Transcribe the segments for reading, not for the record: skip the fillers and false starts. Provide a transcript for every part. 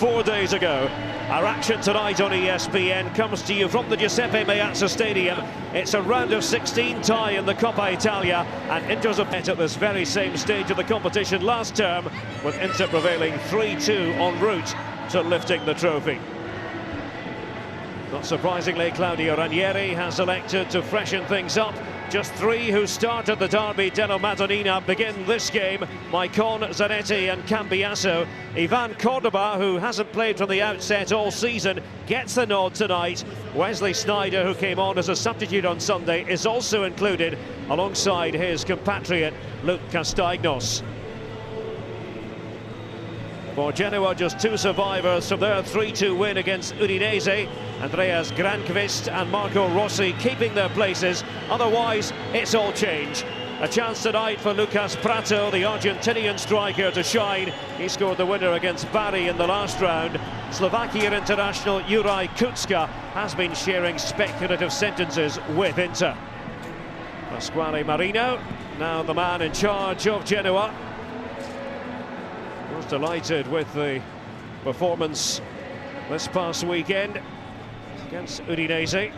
4 days ago. Our action tonight on ESPN comes to you from the Giuseppe Meazza Stadium. It's a round of 16 tie in the Coppa Italia, and Inter's met at this very same stage of the competition last term, with Inter prevailing 3-2 en route to lifting the trophy. Not surprisingly, Claudio Ranieri has elected to freshen things up. Just three who started the derby della Madonnina begin this game: Maicon, Zarate and Cambiasso. Ivan Cordoba, who hasn't played from the outset all season, gets the nod tonight. Wesley Snejider, who came on as a substitute on Sunday, is also included alongside his compatriot Luke Castaignos. For Genoa, just two survivors from their 3-2 win against Udinese. Andreas Granqvist and M.Rossi keeping their places. Otherwise, it's all change. A chance tonight for Lucas Prato, the Argentinian striker, to shine. He scored the winner against Bari in the last round. Slovakian international Juraj Kucka has been sharing speculative sentences with Inter. Pasquale Marino, now the man in charge of Genoa, was delighted with the performance this past weekend against Udinese.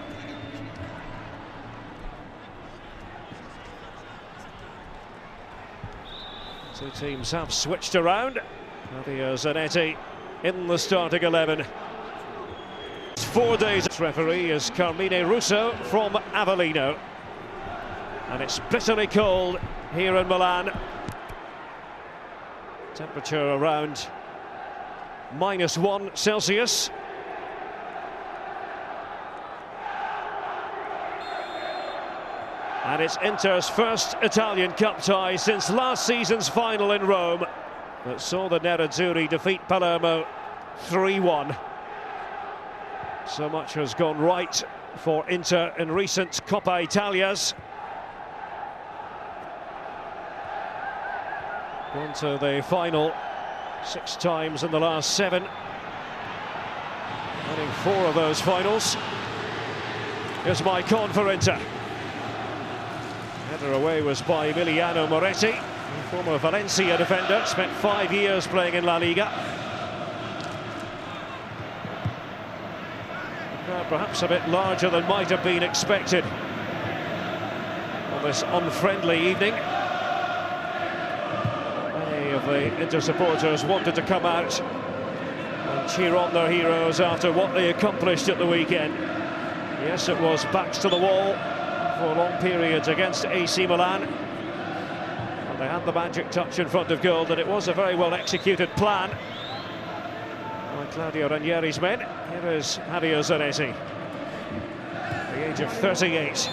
Two teams have switched around. Claudio Zabetti in the starting 11. 4 days. Referee is Carmine Russo from Avellino. And it's bitterly cold here in Milan. Temperature around -1 Celsius. And it's Inter's first Italian Cup tie since last season's final in Rome that saw the Nerazzurri defeat Palermo 3-1. So much has gone right for Inter in recent Coppa Italias. Gone to the final 6 times in the last 7. Winning 4 of those finals. Here's Maicon for Inter. Header away was by Emiliano Moretti, former Valencia defender, spent 5 years playing in La Liga. Perhaps a bit larger than might have been expected on this unfriendly evening. Of the Inter supporters wanted to come out and cheer on their heroes after what they accomplished at the weekend. Yes, it was backs to the wall for long periods against AC Milan, and they had the magic touch in front of goal, and it was a very well executed plan by Claudio Ranieri's men. Here is Claudio Zabetti, at the age of 38.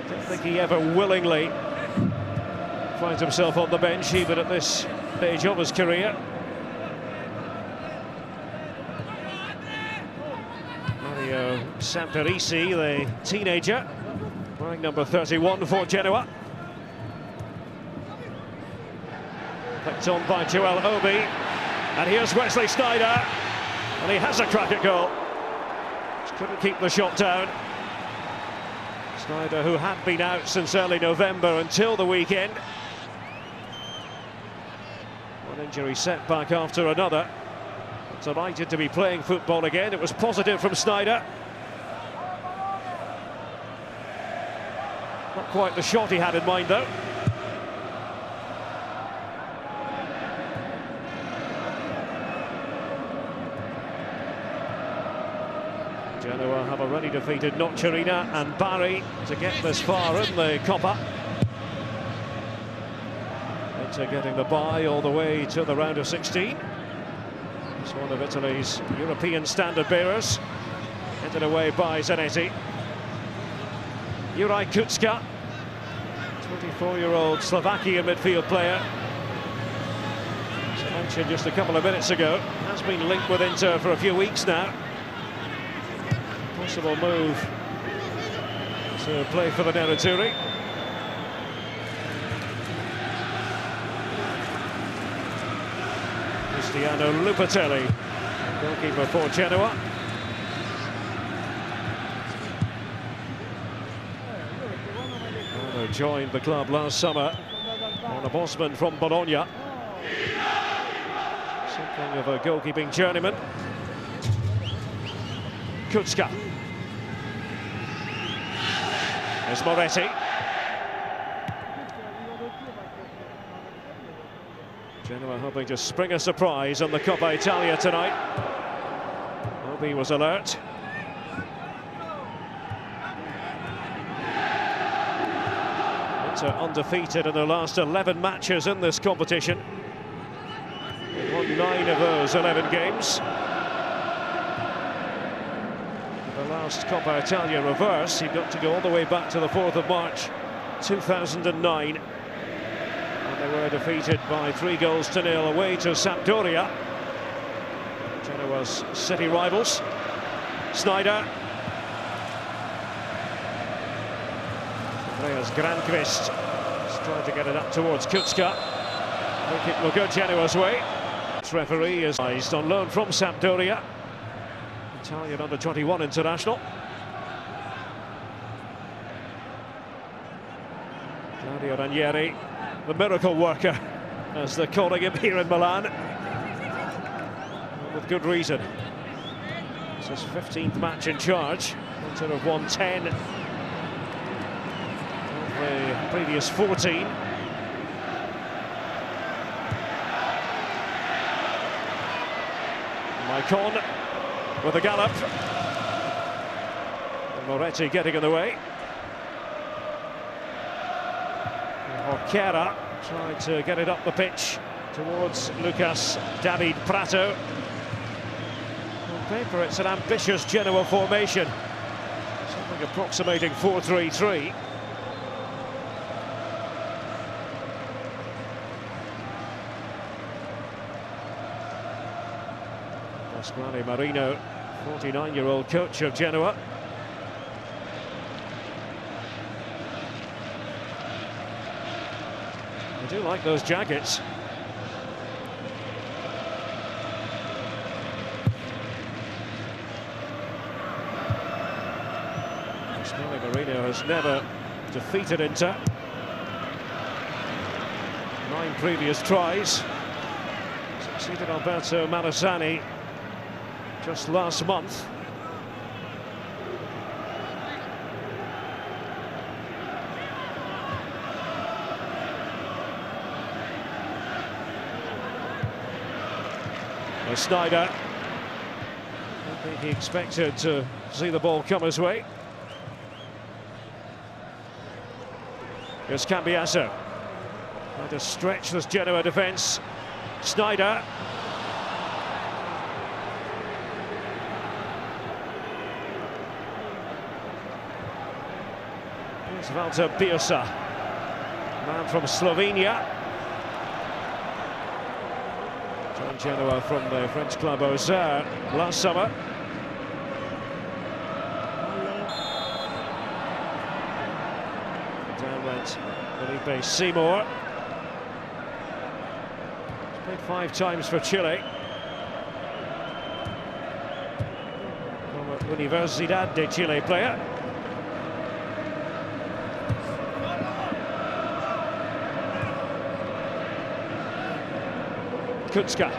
I don't think he ever willingly finds himself on the bench, even at this stage of his career. Mario Samperisi, the teenager, wearing number 31 for Genoa. Picked on by Joel Obi, and here's Wesley Snejider, and he has a crack at goal. Just couldn't keep the shot down. Snejider, who had been out since early November until the weekend. One injury setback after another. Delighted to be playing football again. It was positive from Snejider. Not quite the shot he had in mind, though. Genoa have already defeated Nocerina and Bari to get this far in the Coppa. Inter getting the bye all the way to the round of 16. It's one of Italy's European standard bearers. Headed away by Zanetti. Juraj Kucka, 24-year-old Slovakian midfield player. As I mentioned just a couple of minutes ago, has been linked with Inter for a few weeks now. Possible move to play for the Nerazzurri. Cristiano Lupatelli, goalkeeper for Genoa. Joined the club last summer on a Bosman from Bologna. Something of a goalkeeping journeyman. Kutska. There's Moretti. Genoa hoping to spring a surprise on the Coppa Italia tonight. Obi was alert. Motta undefeated in their last 11 matches in this competition. They won 9 of those 11 games. The last Coppa Italia reverse, you've got to go all the way back to the 4th of March 2009. They were defeated by 3-0 away to Sampdoria, Genoa's city rivals. Snejider. Andreas Granqvist is trying to get it up towards Kutska. I think it will go Genoa's way. This referee is on loan from Sampdoria, Italian under-21 international. Claudio Ranieri, the miracle worker, as they're calling him here in Milan. With good reason. It's his 15th match in charge. Inter have won 10 of the previous 14. Maicon with a gallop. And Moretti getting in the way. Orkera tried to get it up the pitch towards Lucas David Prato. On paper, it's an ambitious Genoa formation, something approximating 4-3-3. Pasquale Marino, 49-year-old coach of Genoa. I do like those jackets. Pasquale Marino has never defeated Inter. 9 previous tries. Succeeded Alberto Malassani just last month. Snejider, I think he expected to see the ball come his way. Here's Cambiasso. Trying to stretch this Genoa defence. Snejider. Here's Walter Birsa, man from Slovenia. Genoa from the French club Auxerre last summer. Down went Felipe Seymour. He's played 5 times for Chile. Former Universidad de Chile player. Kutska.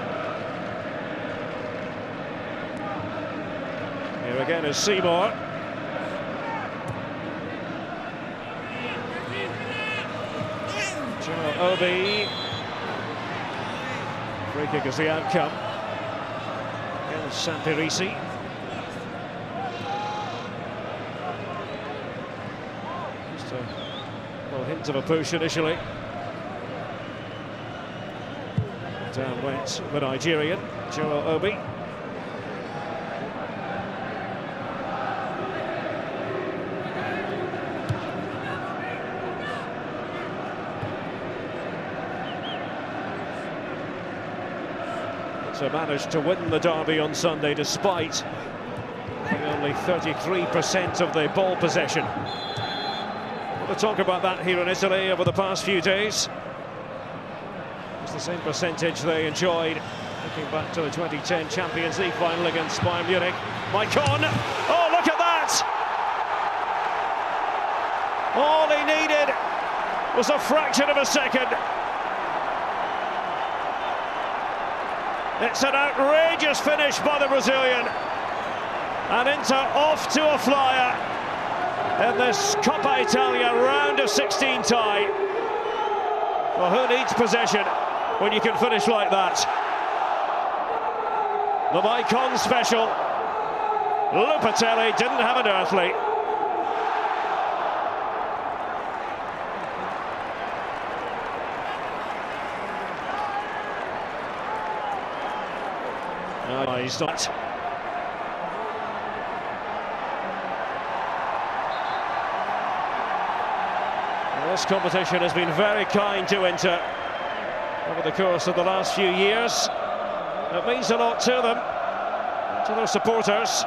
Here again is Seymour. Joel Obi. Free kick is the outcome. Again, Sampirisi. Just a little hint of a push initially. Down went the Nigerian, Joel Obi. So managed to win the derby on Sunday despite having only 33% of the ball possession. We'll talk about that here in Italy over the past few days. It's the same percentage they enjoyed looking back to the 2010 Champions League final against Bayern Munich. Maicon, oh look at that! All he needed was a fraction of a second. It's an outrageous finish by the Brazilian. And Inter off to a flyer in this Coppa Italia round of 16 tie. Well, who needs possession when you can finish like that? The Maicon special. Lupatelli didn't have an earthly. He's not. Well, this competition has been very kind to Inter over the course of the last few years. It means a lot to them, to their supporters.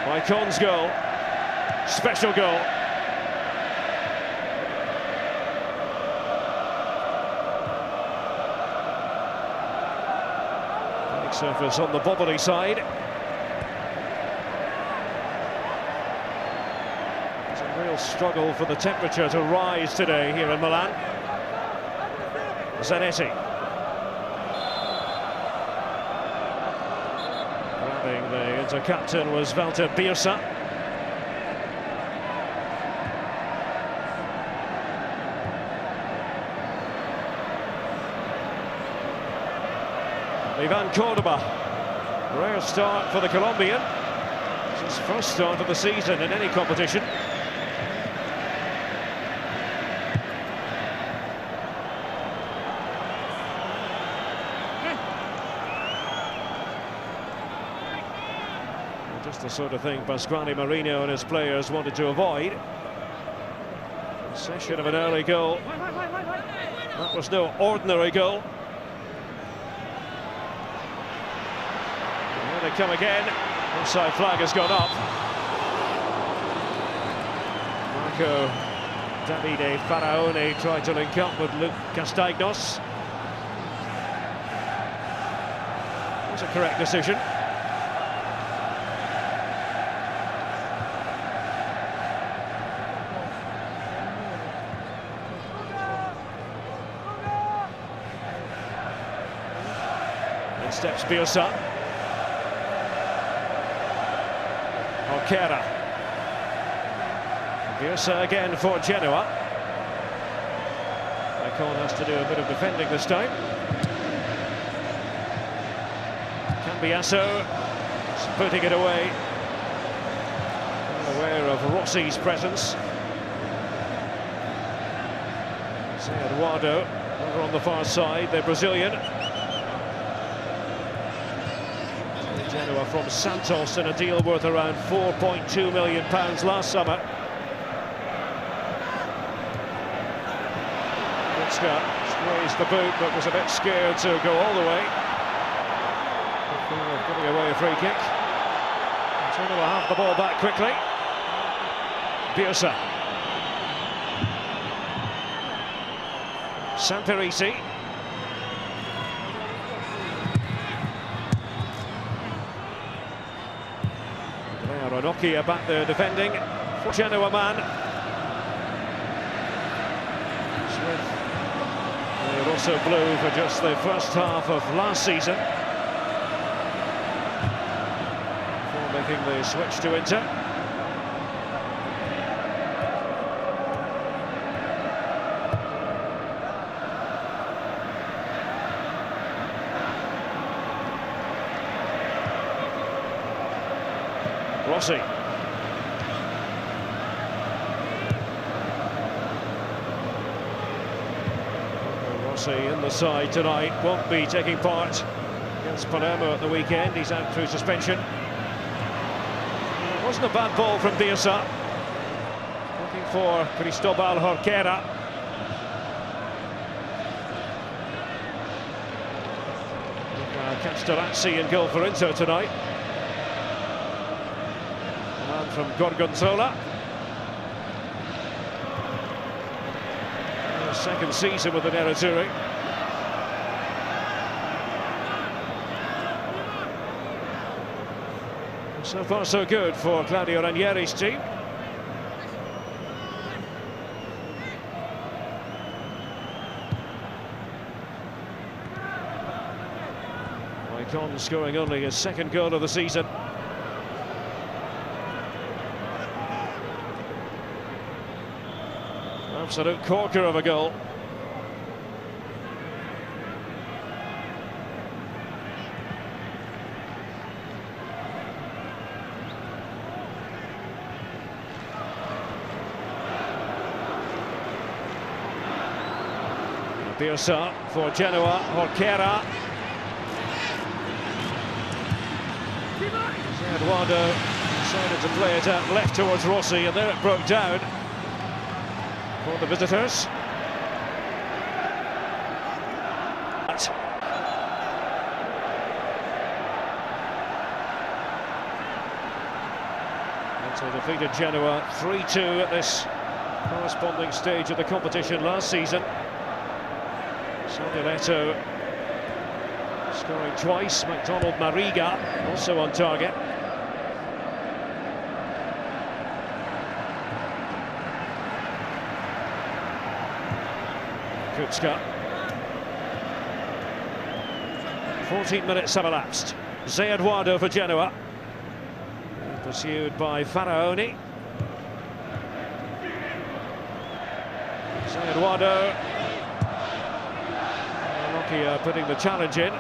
Maicon's goal, special goal. Surface on the bobbly side. It's a real struggle for the temperature to rise today here in Milan. Zabetti. Grabbing the inter-captain was Birsa. Cordoba, rare start for the Colombian. It's his first start of the season in any competition. Just the sort of thing Pasquale Marino and his players wanted to avoid. Possession of an early goal. That was no ordinary goal. They come again. Offside flag has gone up. Davide Faraoni tried to link up with Castaignos. It was a correct decision. In steps Birsa. Birsa again for Genoa. Maicon has to do a bit of defending this time. Cambiasso is putting it away. Aware of Rossi's presence. Eduardo over on the far side, the Brazilian. Genoa from Santos in a deal worth around £4.2 million last summer. Squeezed the boot, but was a bit scared to go all the way. Giving away a free kick. Genoa will have the ball back quickly. Birsa. Samperisi. Ranocchi are back there defending for Genoa man. Also blue for just the first half of last season before making the switch to Inter. Rossi. In the side tonight, won't be taking part against Palermo at the weekend. He's out through suspension. It wasn't a bad ball from Birsa. Looking for Cristobal Jorquera. Castellazzi in goal for Inter tonight. And from Gorgonzola. Second season with the Nagatomo. So far so good for Claudio Ranieri's team. Maicon scoring only his second goal of the season. Absolute corker of a goal. Birsa for Genoa, Horquera. Eduardo decided to play it out left towards Rossi, and there it broke down for the visitors. So defeated Genoa 3-2 at this corresponding stage of the competition last season. Milito scoring twice. McDonald Mariga also on target. Kutska. 14 minutes have elapsed. Eduardo for Genoa, pursued by Faraoni. Eduardo. Ranocchi putting the challenge in.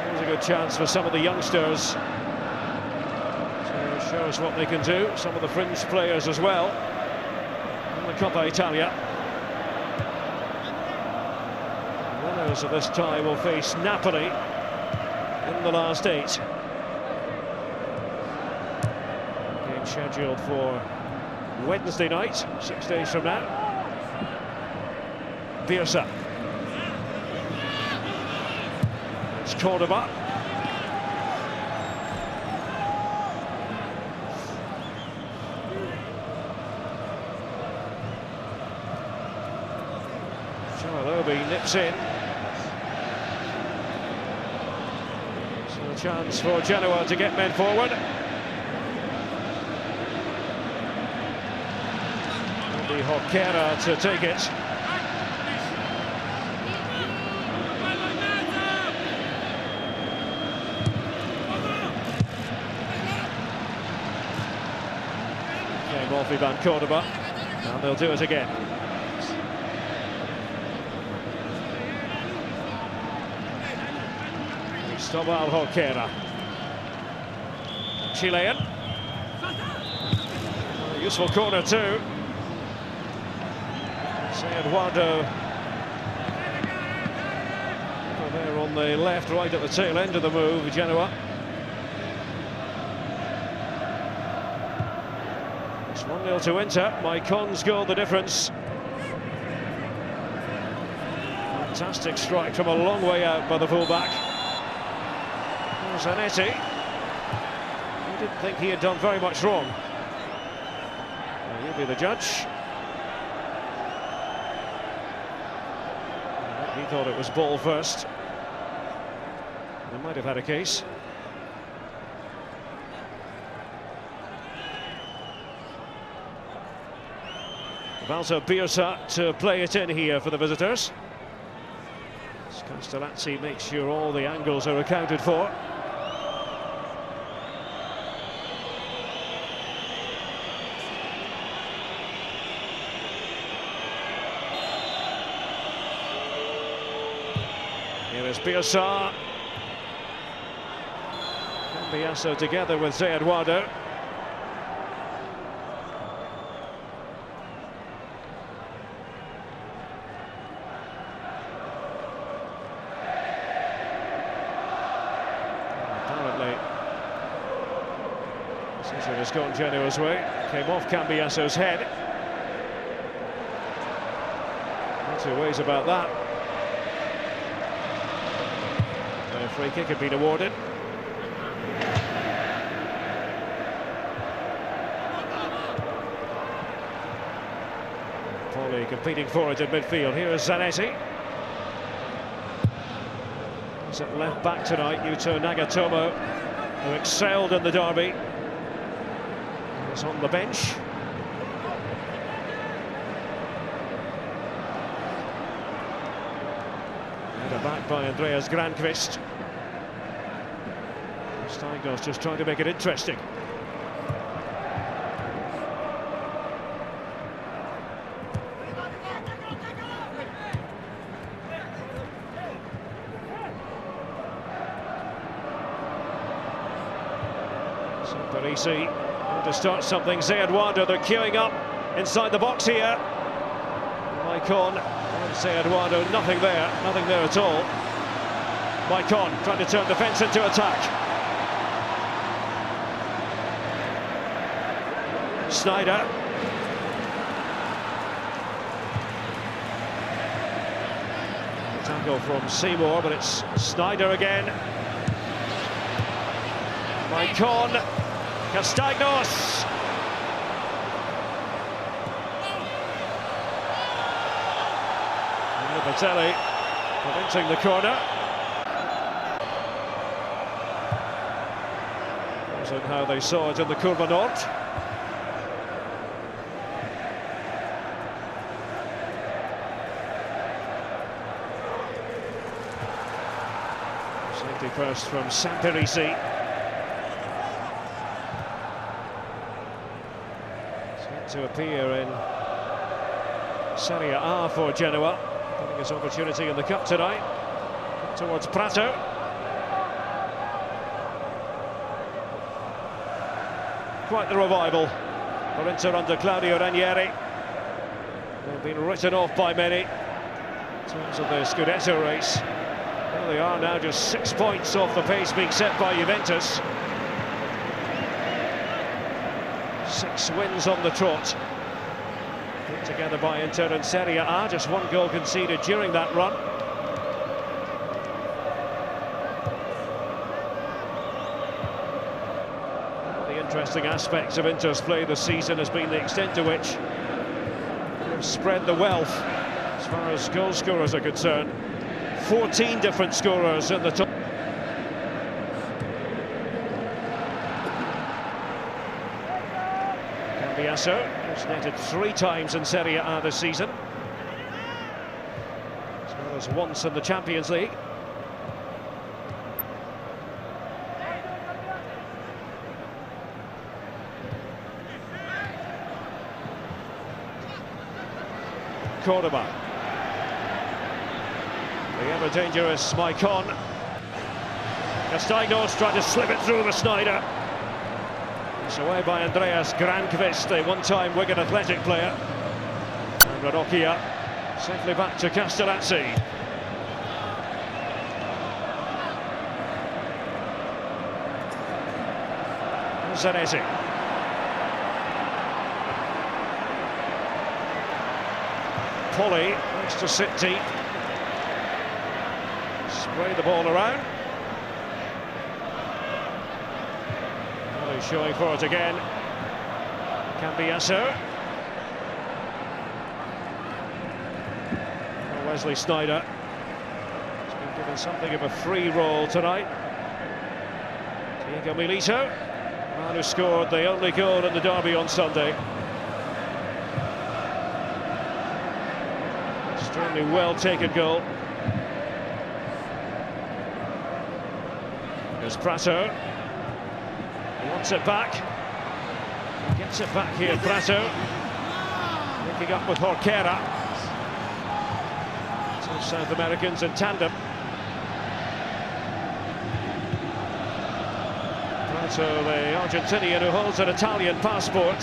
There's a good chance for some of the youngsters to show us what they can do. Some of the fringe players as well in the Coppa Italia. The winners of this tie will face Napoli in the last 8. Scheduled for Wednesday night, 6 days from now. Birsa. It's Cordoba. Joalobi nips in. So a chance for Genoa to get men forward. Horquera to take it. Came off Ivan Cordoba, and they'll do it again. Cristobal Horquera. Chilean. Useful corner too. Eduardo there on the left, right at the tail end of the move, Genoa. It's 1-0 to Inter. Maicon's scored the difference. Fantastic strike from a long way out by the fullback. Zanetti. He didn't think he had done very much wrong. Well, he'll be the judge. He thought it was ball first. They might have had a case. Valter Birsa to play it in here for the visitors. Castellazzi makes sure all the angles are accounted for. Here is Birsa. Cambiasso together with Eduardo. Apparently, Snejider has gone Genoa's way. Came off Cambiasso's head. No two ways about that. A free kick had been awarded. Poli competing for it in midfield. Here is Zanetti. He's at left back tonight, Yuto Nagatomo, who excelled in the derby. He's on the bench. back by Andreas Granqvist. Castaignos just trying to make it interesting. Parisi to start something. Eduardo, they're queuing up inside the box here. Maicon and Eduardo, nothing there at all. Maicon trying to turn defence into attack. Snejider. Tackle from Seymour, but it's Snejider again. Maicon. Castaignos. Lupatelli preventing the corner. Wasn't how they saw it in the Curva Nord. Safety first from Parisi. To appear in Serie A for Genoa, getting his opportunity in the Cup tonight. Towards Prato. Quite the revival for Inter under Claudio Ranieri. They've been written off by many in terms of the Scudetto race. Well, they are now just 6 points off the pace being set by Juventus. 6 wins on the trot. Put together by Inter and Serie A, just 1 goal conceded during that run. One of the interesting aspects of Inter's play this season has been the extent to which they've spread the wealth as far as goal scorers are concerned. 14 different scorers in the top. Cambiasso has netted 3 times in Serie A this season, as well as once in the Champions League. Cordoba. The ever-dangerous Maicon. Castaignos trying to slip it through the Snejider. It's away by Andreas Granqvist, a one-time Wigan Athletic player. And Ranocchi safely back to Castellazzi. Zarate. Poli likes to sit deep. Spray the ball around. Showing for it again. Cambiasso. Wesley Snejider has been given something of a free roll tonight. Diego Milito, the man who scored the only goal in the derby on Sunday. Extremely well taken goal. There's Prato. He wants it back. Gets it back here, Prato. Linking up with Jorquera. 2 South Americans in tandem. Prato, the Argentinian who holds an Italian passport.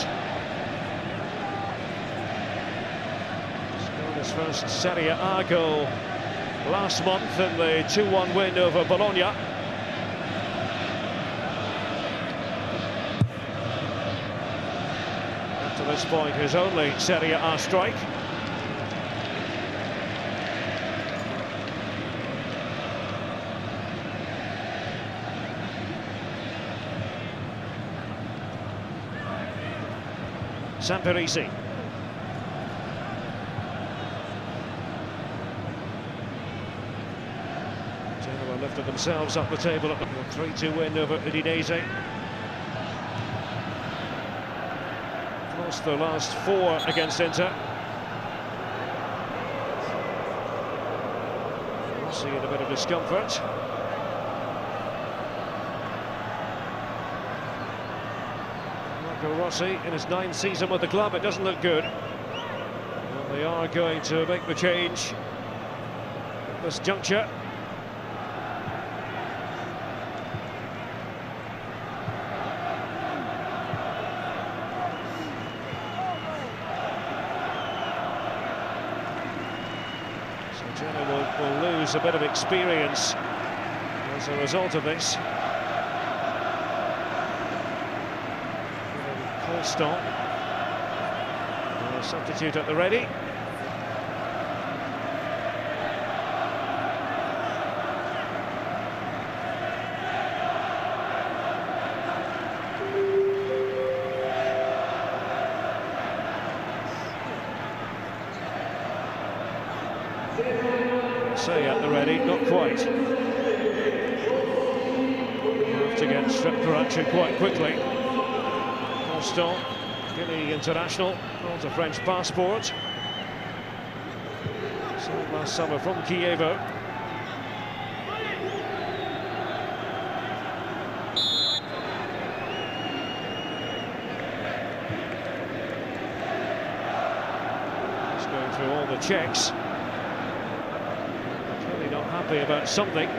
Scored his first Serie A goal last month in the 2-1 win over Bologna. To this point, his only Serie A strike. Parisi. Genoa lifted themselves up the table at the 3-2 win over Udinese. Lost the last 4 against Inter. Rossi in a bit of discomfort. Rossi in his 9th season with the club, it doesn't look good. Well, they are going to make the change at this juncture. So Genoa will lose a bit of experience as a result of this. Stop. Substitute at the ready. Say at the ready, not quite. You have to get stripped for action quite quickly. Constant, Guinea international, holds a French passport. Sold last summer from Kievo. Just going through all the checks. Clearly not happy about something.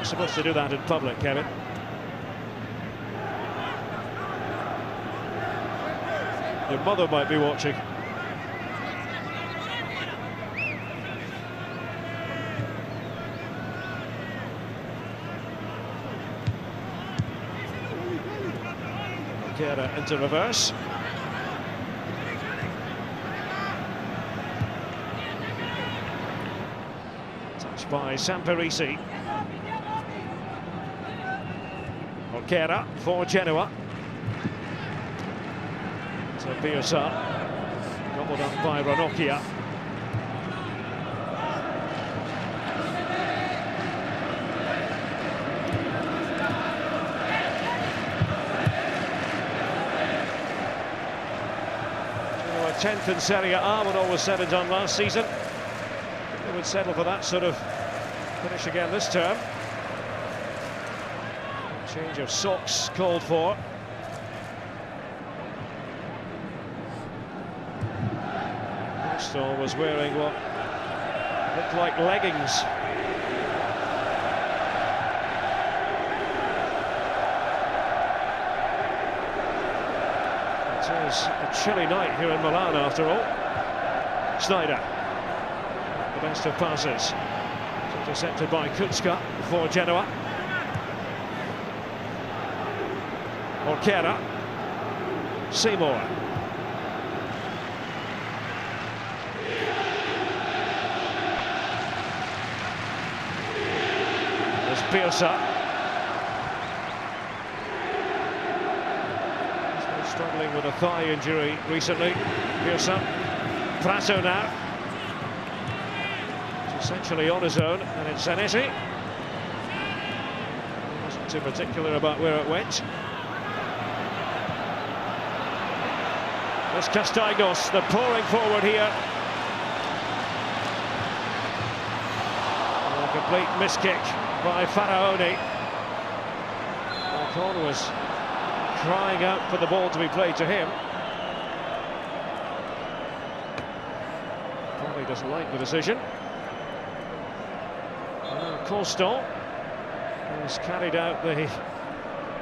Supposed to do that in public, Kevin. Your mother might be watching. Kera into reverse. Touched by Samperisi. Kera for Genoa. To Birsa, gobbled up by Ranocchi. Genoa 10th in Serie A when all was said and done last season. They would settle for that sort of finish again this term. Change of socks called for. Constant was wearing what looked like leggings. It is a chilly night here in Milan after all. Snejider, the best of passes. Intercepted by Kutska for Genoa. Orkera, Seymour. There's Birsa. He's been struggling with a thigh injury recently. Birsa. Prato now. He's essentially on his own, and it's Zanetti. He wasn't too particular about where it went. There's Castaignos, they're pouring forward here. A complete miskick by Faraoni. Maicon was crying out for the ball to be played to him. Poli doesn't like the decision. Constant has carried out the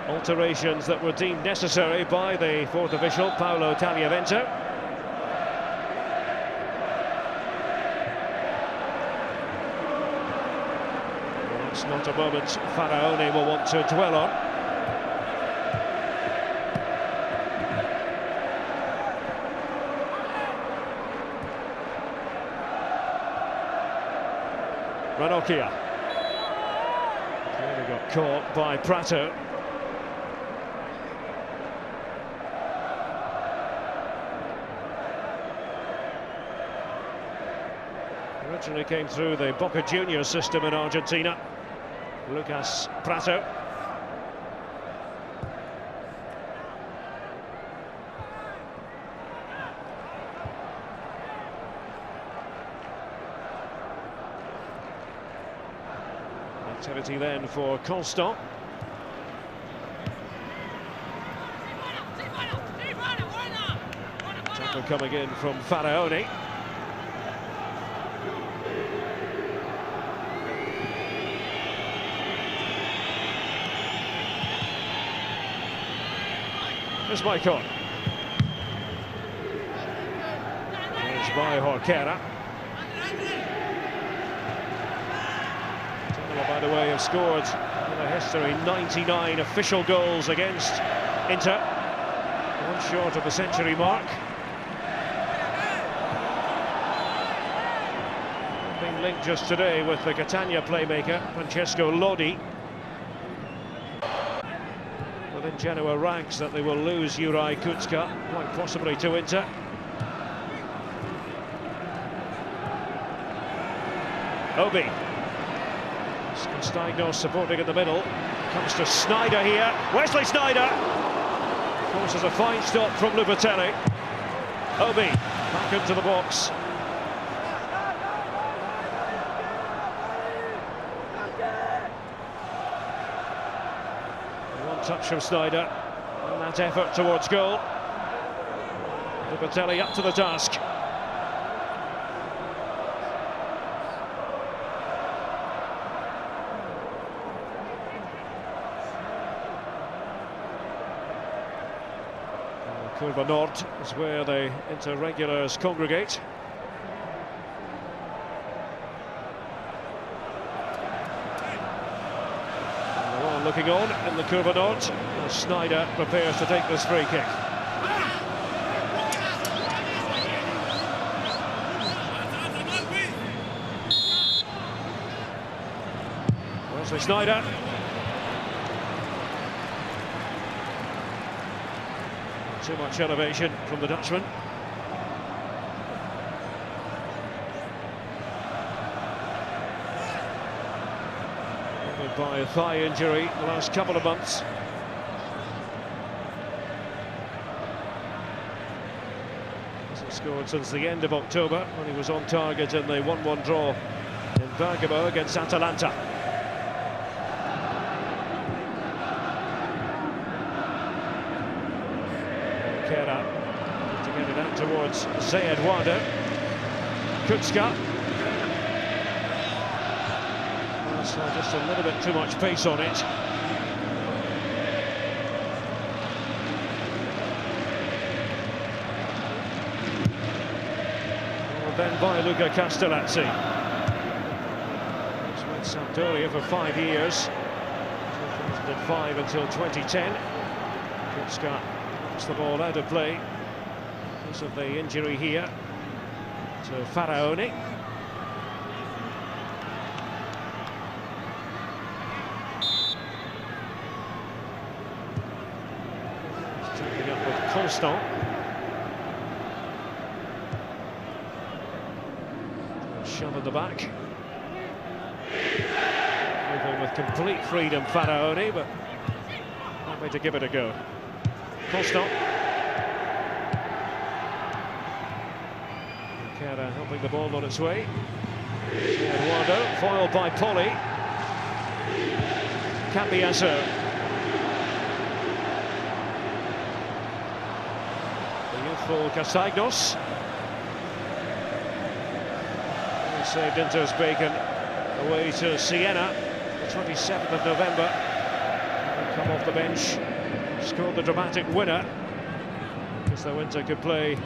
alterations that were deemed necessary by the fourth official, Paolo Tagliavento. Well, it's not a moment Faraoni will want to dwell on. Ranocchi clearly got caught by Prato. Originally came through the Boca Juniors system in Argentina. Lucas Prato. Activity then for Constant. Tackle coming in from Faraoni. There's Maicon. There's by Jorquera. By the way, have scored in their history 99 official goals against Inter, one short of the century mark. Being linked just today with the Catania playmaker Francesco Lodi. Within Genoa ranks that they will lose Juraj Kucka, quite possibly to Inter. Obi. Castaignos supporting in the middle. Comes to Snejider here. Wesley Snejider forces a fine stop from Lupatelli. Obi back into the box. One touch from Snejider and that effort towards goal. Lupatelli up to the task. Curva Nord is where the inter-regulars congregate. And they're all looking on in the Curva Nord as Snejider prepares to take this free kick. Wesley Snejider. Too much elevation from the Dutchman. Covered by a thigh injury the last couple of months. Hasn't scored since the end of October when he was on target in the 1-1 draw in Bergamo against Atalanta. To get it out towards Eduardo. Kucka. So just a little bit too much pace on it. And then by Luca Castellazzi. He's with Sampdoria for 5 years, 2005 until 2010. Kucka puts the ball out of play because of the injury here to Faraoni. He's taking up with Constant. Shove at the back. Moving with complete freedom, Faraoni, but happy to give it a go. Constant. Jorquera helping the ball on its way. Eduardo, foiled by Poli. Cambiasso. The youthful Castaignos. Saved Inter's bacon away to Siena, the 27th of November. And come off the bench. Scored the dramatic winner, because though Inter could play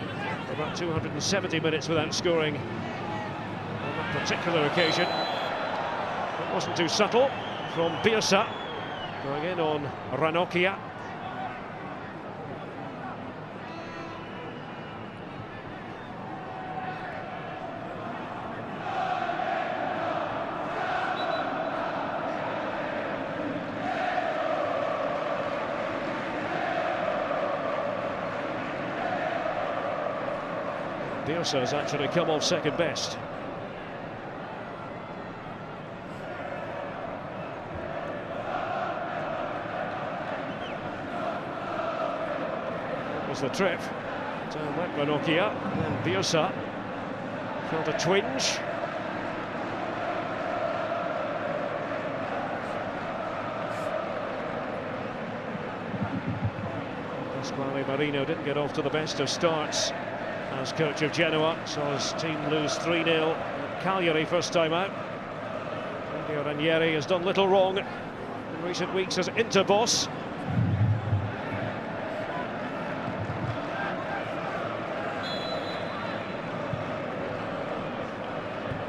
for about 270 minutes without scoring on that particular occasion. It wasn't too subtle from Birsa, going in on Ranocchi. Birsa has actually come off second best. That was the trip. Down went Ranocchi, and then Birsa felt a twinge. Marino didn't get off to the best of starts as coach of Genoa. Saw his team lose 3-0 at Cagliari first time out. Ranieri has done little wrong in recent weeks as Inter-boss.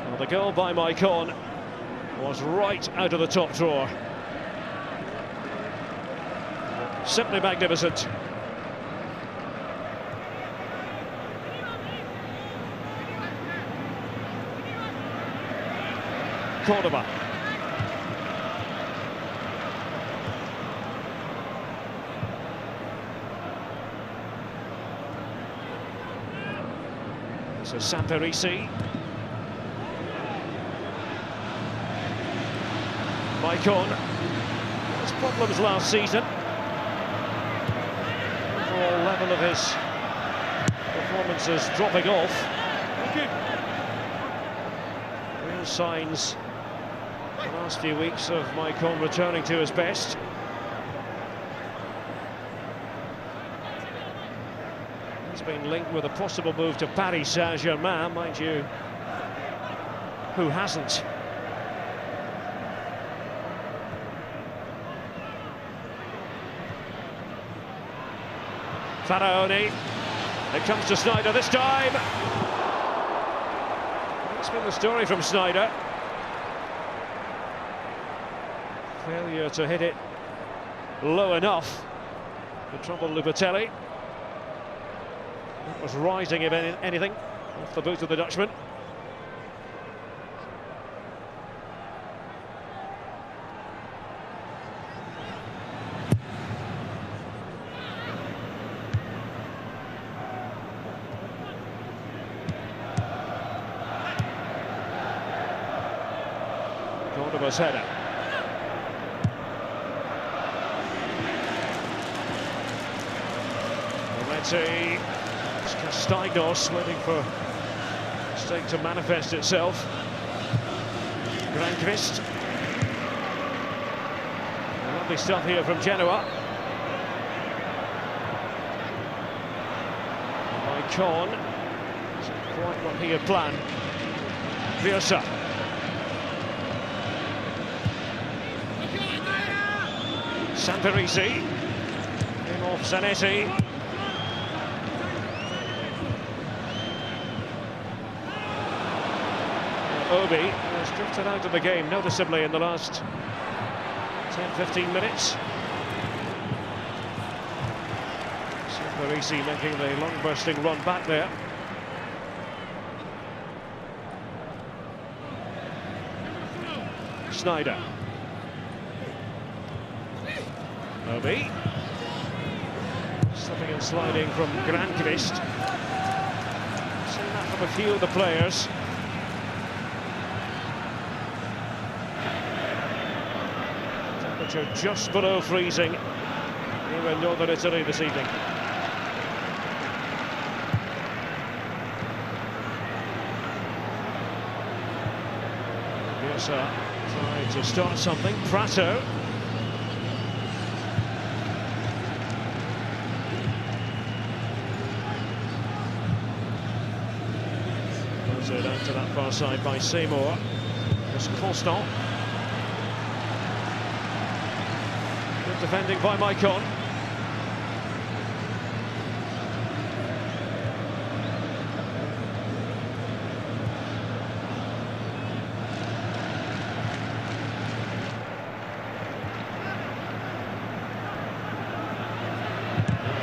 Well, the goal by Maicon was right out of the top drawer. Simply magnificent. Cordoba. So M.Rossi. Maicon has problems last season. Overall level of his performances dropping off. Real signs the last few weeks of Maicon returning to his best. He's been linked with a possible move to Paris Saint-Germain, mind you. Who hasn't? Faraoni. It comes to Snejider this time. That's been the story from Snejider. Failure to hit it low enough to trouble Lupatelli. That was rising, if anything, off the boot of the Dutchman. Cordoba's header. Zabetti. It's Castaignos waiting for mistake to manifest itself. Grankvist. Lovely stuff here from Genoa. Maicon. Isn't quite what he had planned. Birsa. M.Rossi. Came off Zanetti. Obi has drifted out of the game noticeably in the last 10-15 minutes. M.Rossi making the long-bursting run back there. Snejider. Obi. Slipping and sliding from Grankvist. Seen that from a few of the players. Temperature just below freezing here in northern Italy this evening. Birsa tried to start something. Prato. Down to that far side by Seymour. There's Constant. Good defending by Maicon.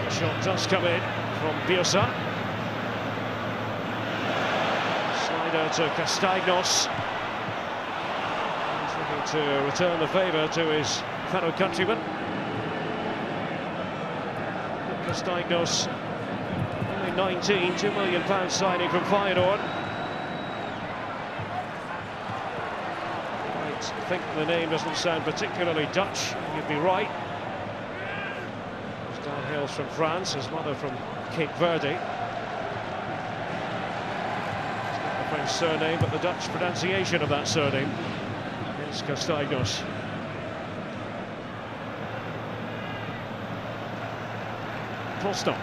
The shot does come in from Birsa. To Castaignos. He's looking to return the favour to his fellow countryman. Castaignos, only 19, £2 million signing from Faraoni. I think the name doesn't sound particularly Dutch, you'd be right. He's downhills from France, his mother from Cape Verde. French surname, but the Dutch pronunciation of that surname is Castaignos. Costa.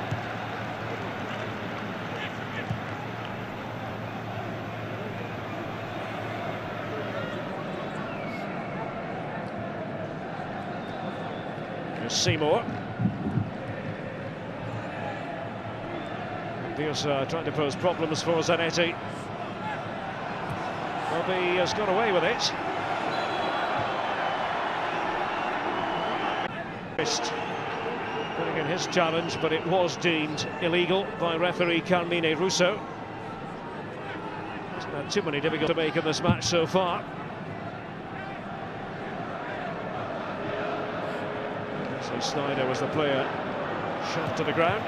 Seymour. Birsa trying to pose problems for Zabetti. Bobby has got away with it. Putting in his challenge, but it was deemed illegal by referee Carmine Russo. Hasn't had too many difficulties to make in this match so far. So Snejider was the player shot to the ground.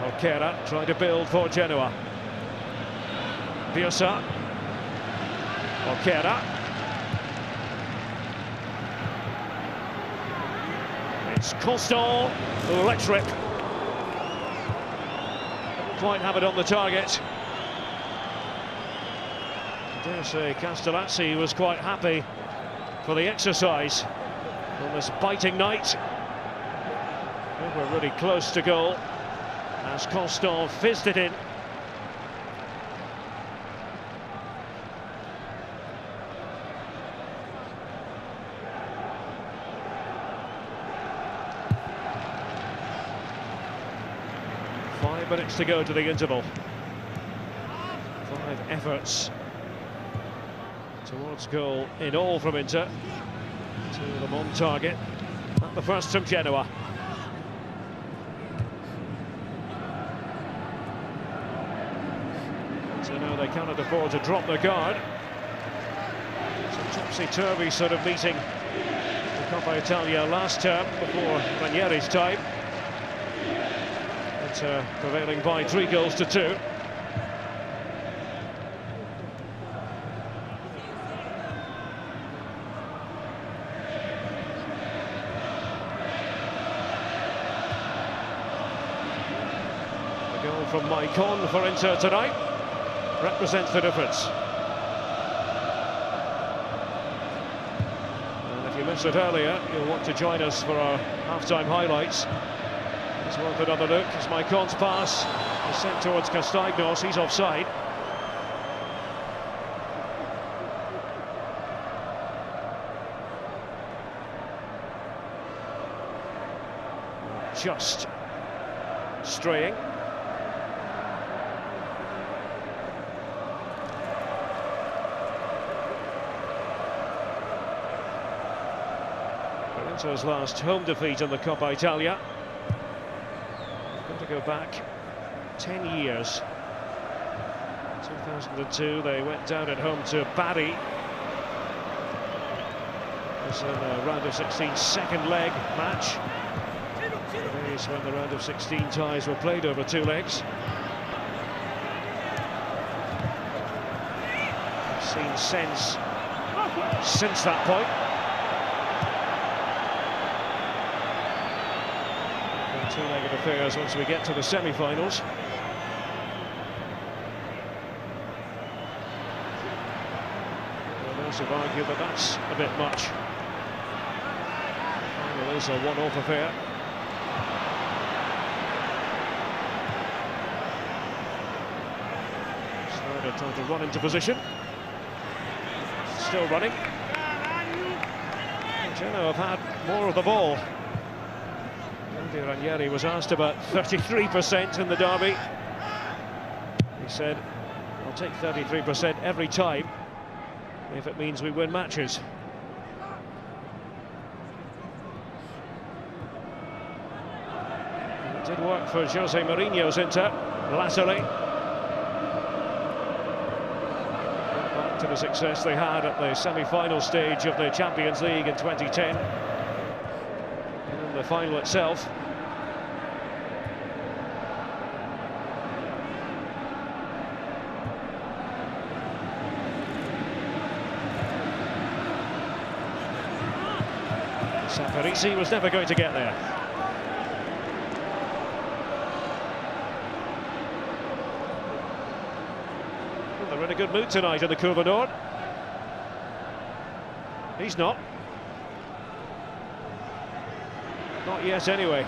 Olkera trying to build for Genoa. Birsa. Olkera. It's Costa. Electric. Didn't quite have it on the target. I dare say Castellazzi was quite happy for the exercise on this biting night. We're really close to goal as Costa fizzed it in. Minutes to go to the interval. 5 efforts towards goal in all from Inter. 2 of them on target. And the first from Genoa. So now they cannot afford to drop their guard. It's a topsy-turvy sort of meeting. The Coppa Italia last term before Ranieri's time. Prevailing by 3 goals to 2. The goal from Maicon for Inter tonight represents the difference. And if you missed it earlier, you'll want to join us for our half-time highlights. It's worth another look as Maicon's pass is sent towards Castaignos. He's offside. Just straying. Inter's last home defeat in the Coppa Italia. To go back 10 years. 2002 they went down at home to Bari. It was in a round of 16 second leg match. The days when the round of 16 ties were played over 2 legs. I've seen since that point. Two-legged affairs once we get to the semi-finals. Well, those have argued that that's a bit much. Well, those are one-off affair. Snejider trying to run into position. Still running. Genoa have had more of the ball. Ranieri was asked about 33% in the derby. He said, I'll take 33% every time if it means we win matches. It did work for Jose Mourinho's Inter, latterly. Back to the success they had at the semi-final stage of the Champions League in 2010. And in the final itself. Parisi was never going to get there. Well, they're in a good mood tonight in the Curva Nord. He's not. Not yet, anyway.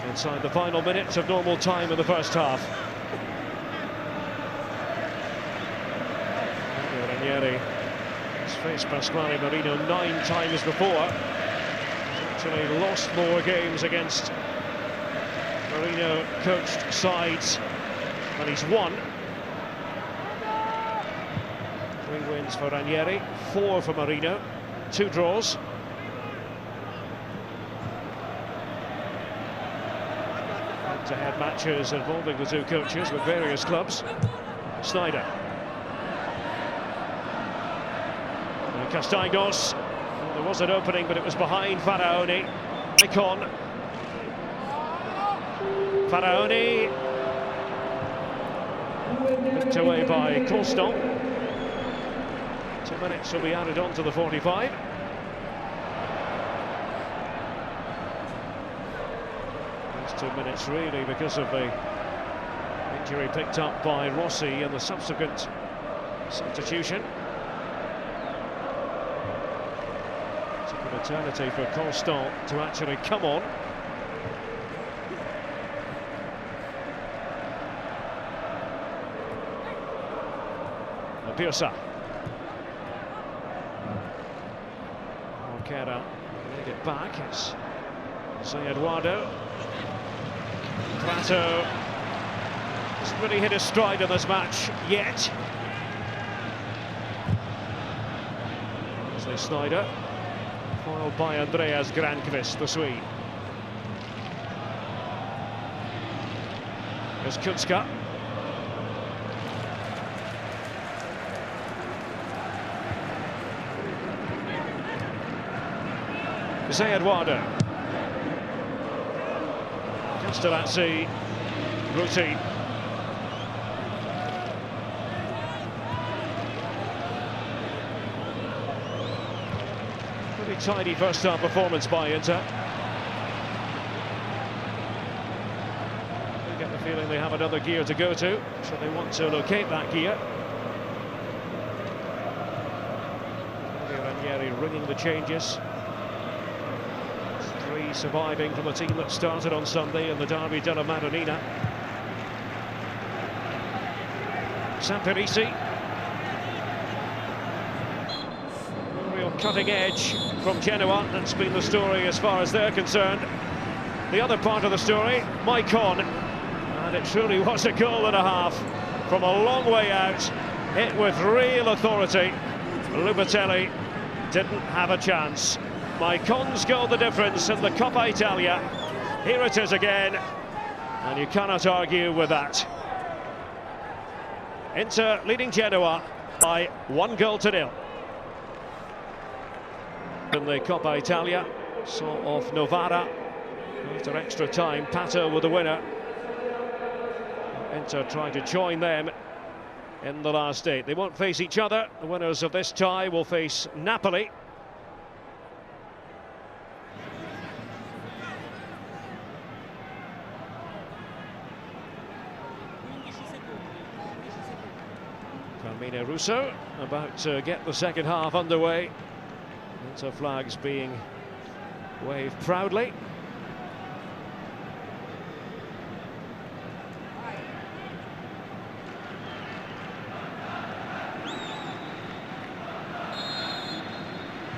Inside the final minutes of normal time in the first half. Ranieri has faced Pasquale Marino 9 times before. He's actually lost more games against Marino-coached sides than he's won. 3 wins for Ranieri, 4 for Marino, 2 draws. Head-to-head matches involving the 2 coaches with various clubs. Snejider. Castaignos. Well, there was an opening, but it was behind Faraoni. Maicon. Faraoni. Picked away by Constant. 2 minutes will be added on to the 45. Those 2 minutes really because of the injury picked up by Rossi and the subsequent substitution. Eternity for Constant to actually come on. Birsa. Orquera laid it back. It's Eduardo. Prato hasn't really hit a stride in this match yet. Snejider. Foiled by Andreas Granqvist, the Swede. There's Kunska. Eduardo. Castellazzi. Routine. Tidy first half performance by Inter. They get the feeling they have another gear to go to, so they want to locate that gear. Ranieri ringing the changes. 3 surviving from the team that started on Sunday in the Derby della Madonnina. Samperisi. Cutting edge from Genoa. That's been the story as far as they're concerned. The other part of the story, Maicon, and it truly was a goal and a half from a long way out, hit with real authority. Lupatelli didn't have a chance. Maicon's goal the difference in the Coppa Italia. Here it is again, and you cannot argue with that. Inter leading Genoa by 1-0. In the Coppa Italia, saw off Novara after extra time. Pato with the winner. Inter trying to join them in the last 8. They won't face each other. The winners of this tie will face Napoli. Russo about to get the second half underway. Inter flags being waved proudly.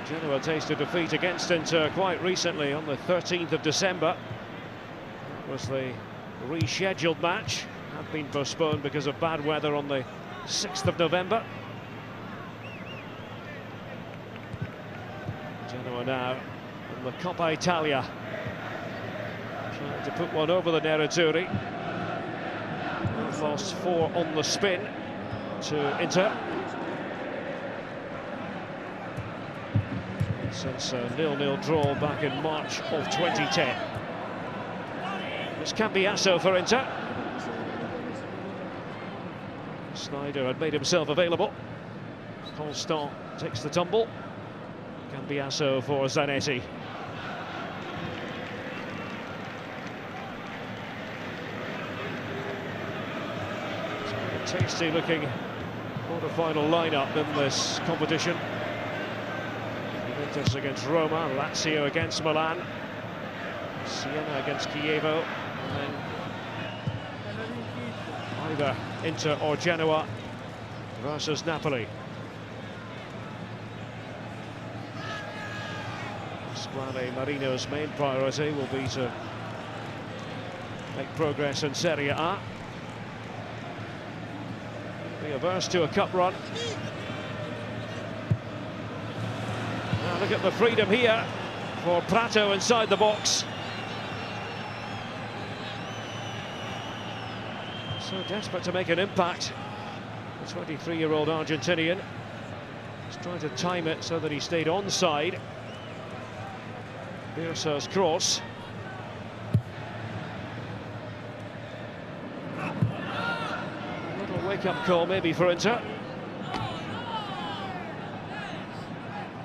Genoa tasted defeat against Inter quite recently on the 13th of December. It was the rescheduled match, had been postponed because of bad weather on the 6th of November. Genoa now in the Coppa Italia, trying to put one over the Nerazzurri. Lost 4 on the spin to Inter. Since a 0-0 draw back in March of 2010. It's Cambiasso for Inter. Snejider had made himself available. Constant takes the tumble. Cambiasso for Zabetti. Tasty looking quarter-final lineup in this competition. Juventus against Roma, Lazio against Milan, Siena against Chievo, and then either Inter or Genoa versus Napoli. Squadre Marino's main priority will be to make progress in Serie A. Be averse to a cup run. Now look at the freedom here for Prato inside the box. So desperate to make an impact. The 23-year-old Argentinian is trying to time it so that he stayed onside. Birsa's cross. Wake-up call maybe for Inter.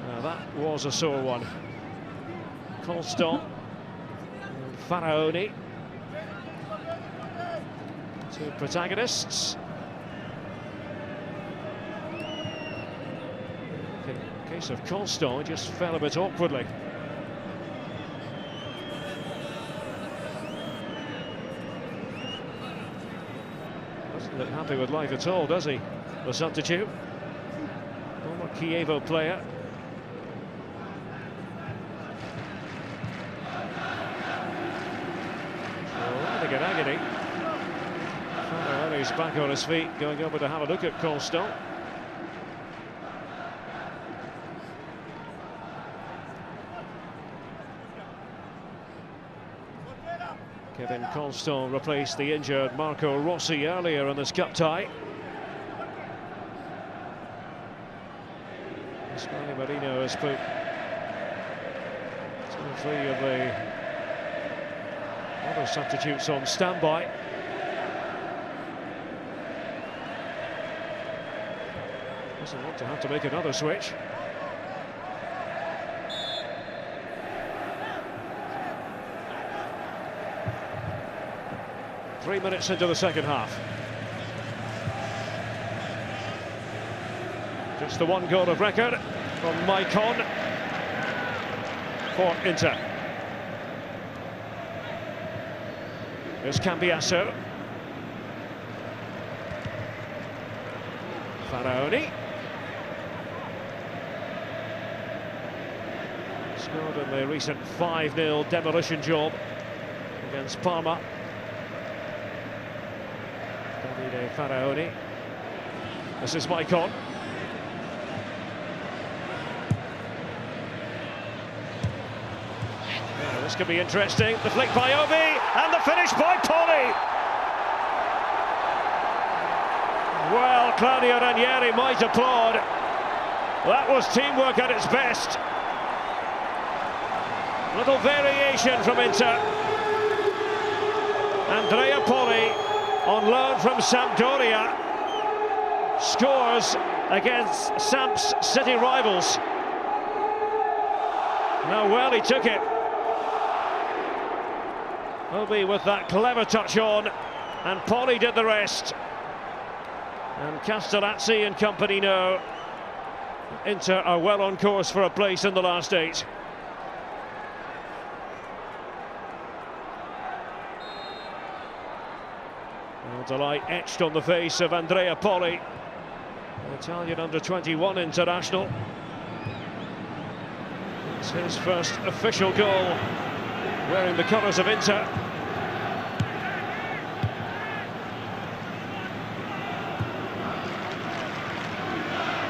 Now that was a sore one. Constant and Faraoni, two protagonists. In the case of Constant, he just fell a bit awkwardly. Doesn't look happy with life at all, does he? The substitute, former Chievo player. Rather good agony. Faraoni's back on his feet, going over to have a look at Constant. Kevin Constant replaced the injured M.Rossi earlier in this cup tie. Marino has put 2 or 3 of the other substitutes on standby. Doesn't want to have to make another switch. Three minutes into the second half. Just the one goal of record from Maicon for Inter. There's Cambiasso. Faraoni. Scored in the recent 5-0 demolition job against Parma. Faraoni. This is Maicon. Now, this could be interesting. The flick by Obi and the finish by Poli. Well, Claudio Ranieri might applaud. That was teamwork at its best. Little variation from Inter. Andrea Poli, on loan from Sampdoria, scores against Samp's city rivals. Now, well, he took it. Obi with that clever touch on, and Poli did the rest. And Castellazzi and company know Inter are well on course for a place in the last 8. Delight etched on the face of Andrea Poli, Italian under-21 international. It's his first official goal wearing the colours of Inter.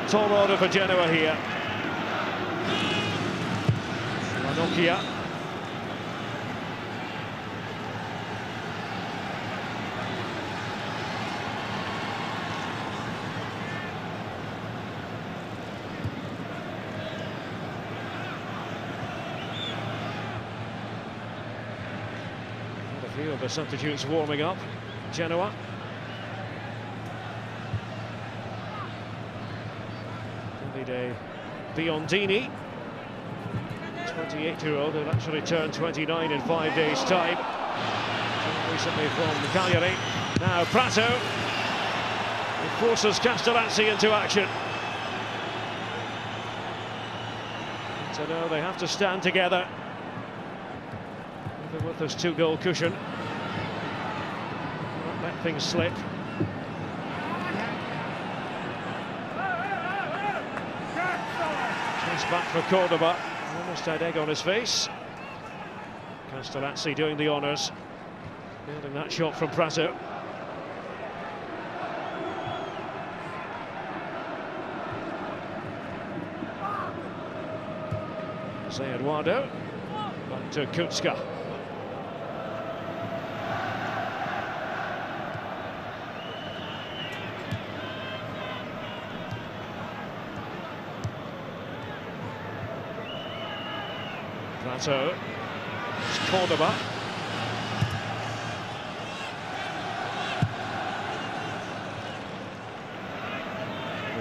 Tall order for Genoa here. Ranocchi. A few of the substitutes warming up. Genoa. Davide Biondini, 28-year-old, who'll actually turn 29 in 5 days' time. Recently from Cagliari. Now Prato. He forces Castellazzi into action. So now they have to stand together, even with this 2-goal cushion. Not let things slip. Chase back for Cordoba. Almost had egg on his face. Castellazzi doing the honours. Building that shot from Prato. Eduardo, back to Kutska. Prato, it's Cordoba.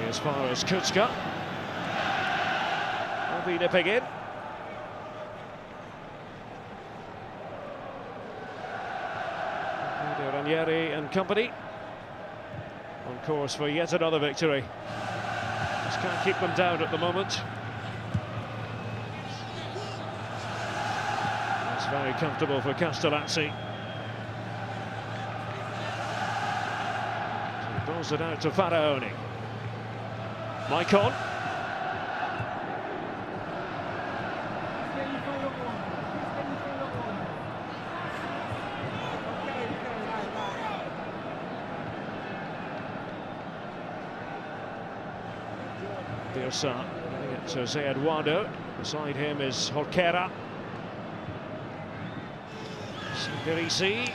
As far as Kutska. Will be nipping in. Ranieri and company on course for yet another victory. Just can't keep them down at the moment. It's very comfortable for Castellazzi. So he pulls it out to Faraoni. Maicon. Birsa, it's Jose Eduardo. Beside him is Jorquera. Birisi.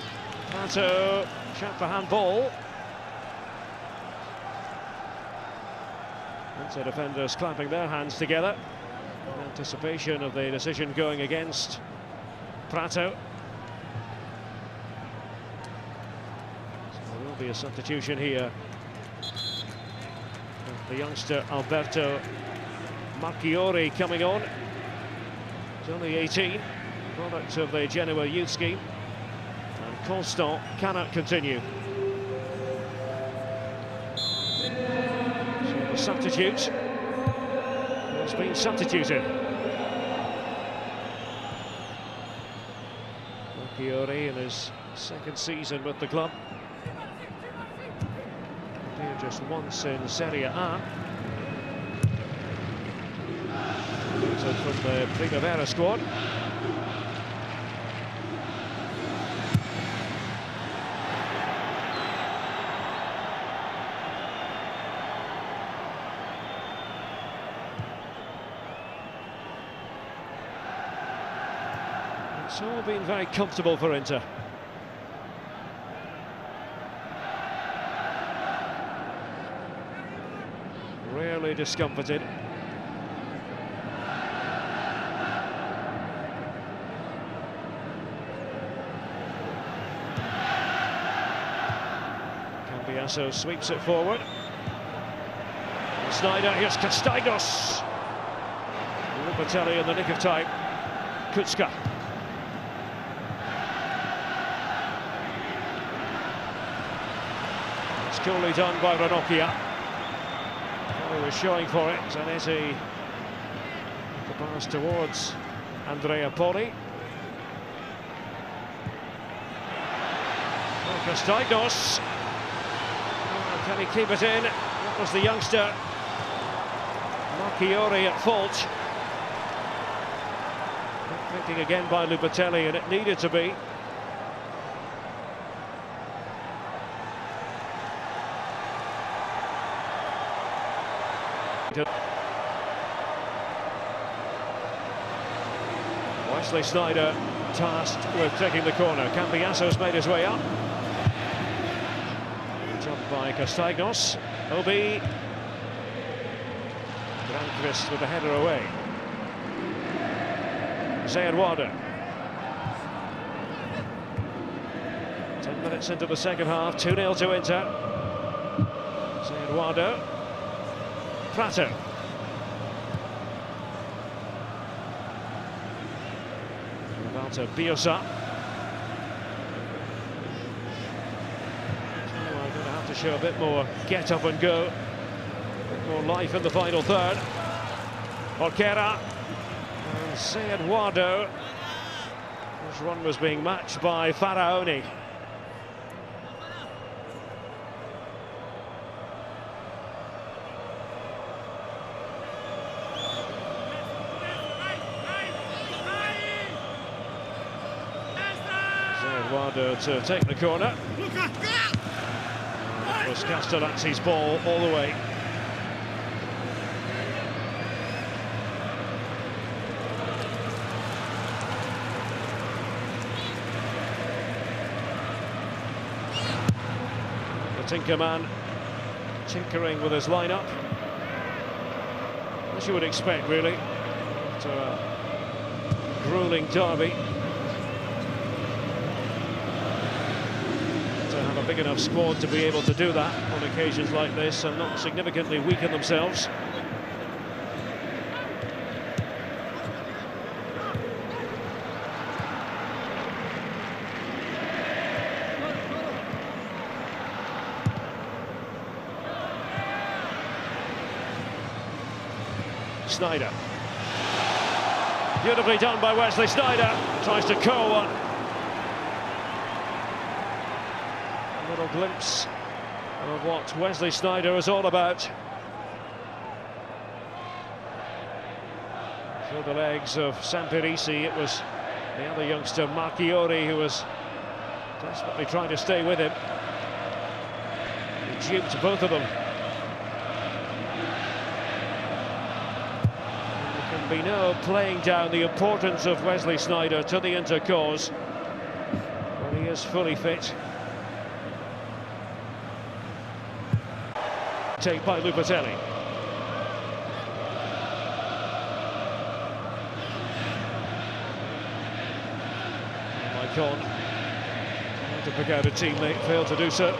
Prato, shot for handball. And so defenders clapping their hands together in anticipation of the decision going against Prato. So there will be a substitution here. The youngster Alberto Marcatori coming on. He's only 18, product of the Genoa youth scheme. And Constant cannot continue. So the substitute has been substituted. Marcatori in his second season with the club. Just once in Serie A. From the Primavera squad. It's all been very comfortable for Inter. Rarely discomforted. Cambiasso sweeps it forward. Snejider, here's Castaignos. Lupatelli in the nick of time. Kutska. It's coolly done by Ranocchi. He was showing for it. Zabetti, the pass towards Poli. Castaignos. Can he keep it in? That was the youngster Marcatori at fault. Thinking again by Lupatelli, and it needed to be. Wesley Snejider tasked with taking the corner. Cambiasso's made his way up. Jumped by Castaignos. Obi. Grandquist with the header away. Eduardo. 10 minutes into the second half, 2-0 to Inter. Eduardo. Prato. to Birsa. Genoa are going to have to show a bit more get up and go, a bit more life in the final third. Orquera and Eduardo. His run was being matched by Faraoni. Eduardo to take the corner. It was Castellazzi's ball all the way. The Tinkerman tinkering with his lineup, as you would expect, really, after a grueling derby. Have a big enough squad to be able to do that on occasions like this and not significantly weaken themselves. Snejider. Beautifully done by Wesley Snejider. Tries to curl one. Little glimpse of what Wesley Snejider is all about. Through the legs of Sampierisi, it was the other youngster, Marcatori, who was desperately trying to stay with him. He duped both of them. There can be no playing down the importance of Wesley Snejider to the intercause when he is fully fit. Take by Lupatelli. Maicon tried to pick out a teammate, failed to do so.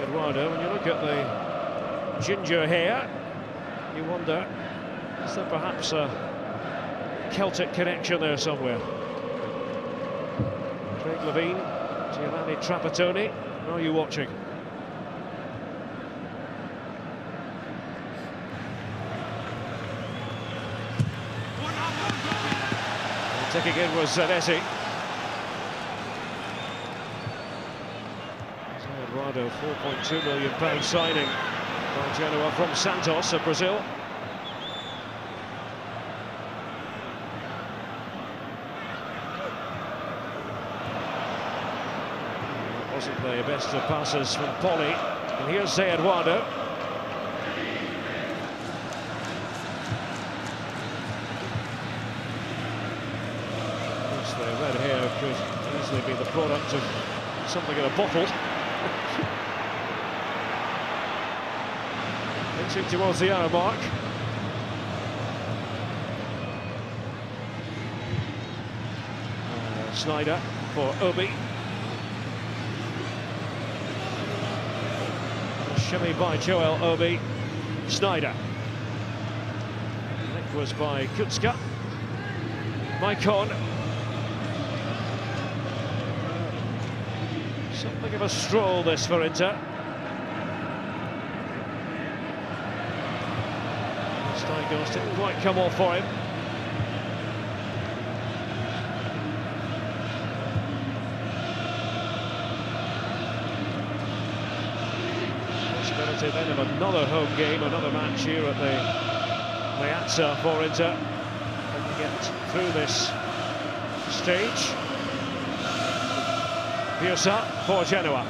Eduardo, when you look at the ginger hair, you wonder, is there perhaps a Celtic connection there somewhere? Craig Levine, Giovanni Trapattoni, are you watching? And taking in was Zabetti. Eduardo, £4.2 million signing by Genoa from Santos of Brazil. Wasn't the best of passes from Poli, and here's Eduardo. The red hair could easily be the product of something in a bottle. Inching towards the hour mark. Snejider for Obi. Shimmy by Joel Obi. Snejider. Nick was by Kutska. Maicon. Something of a stroll this for Inter. Castaignos didn't quite come off for him. Possibility then of another home game, another match here at the Meazza for Inter. Can you get through this stage? Birsa for Genoa.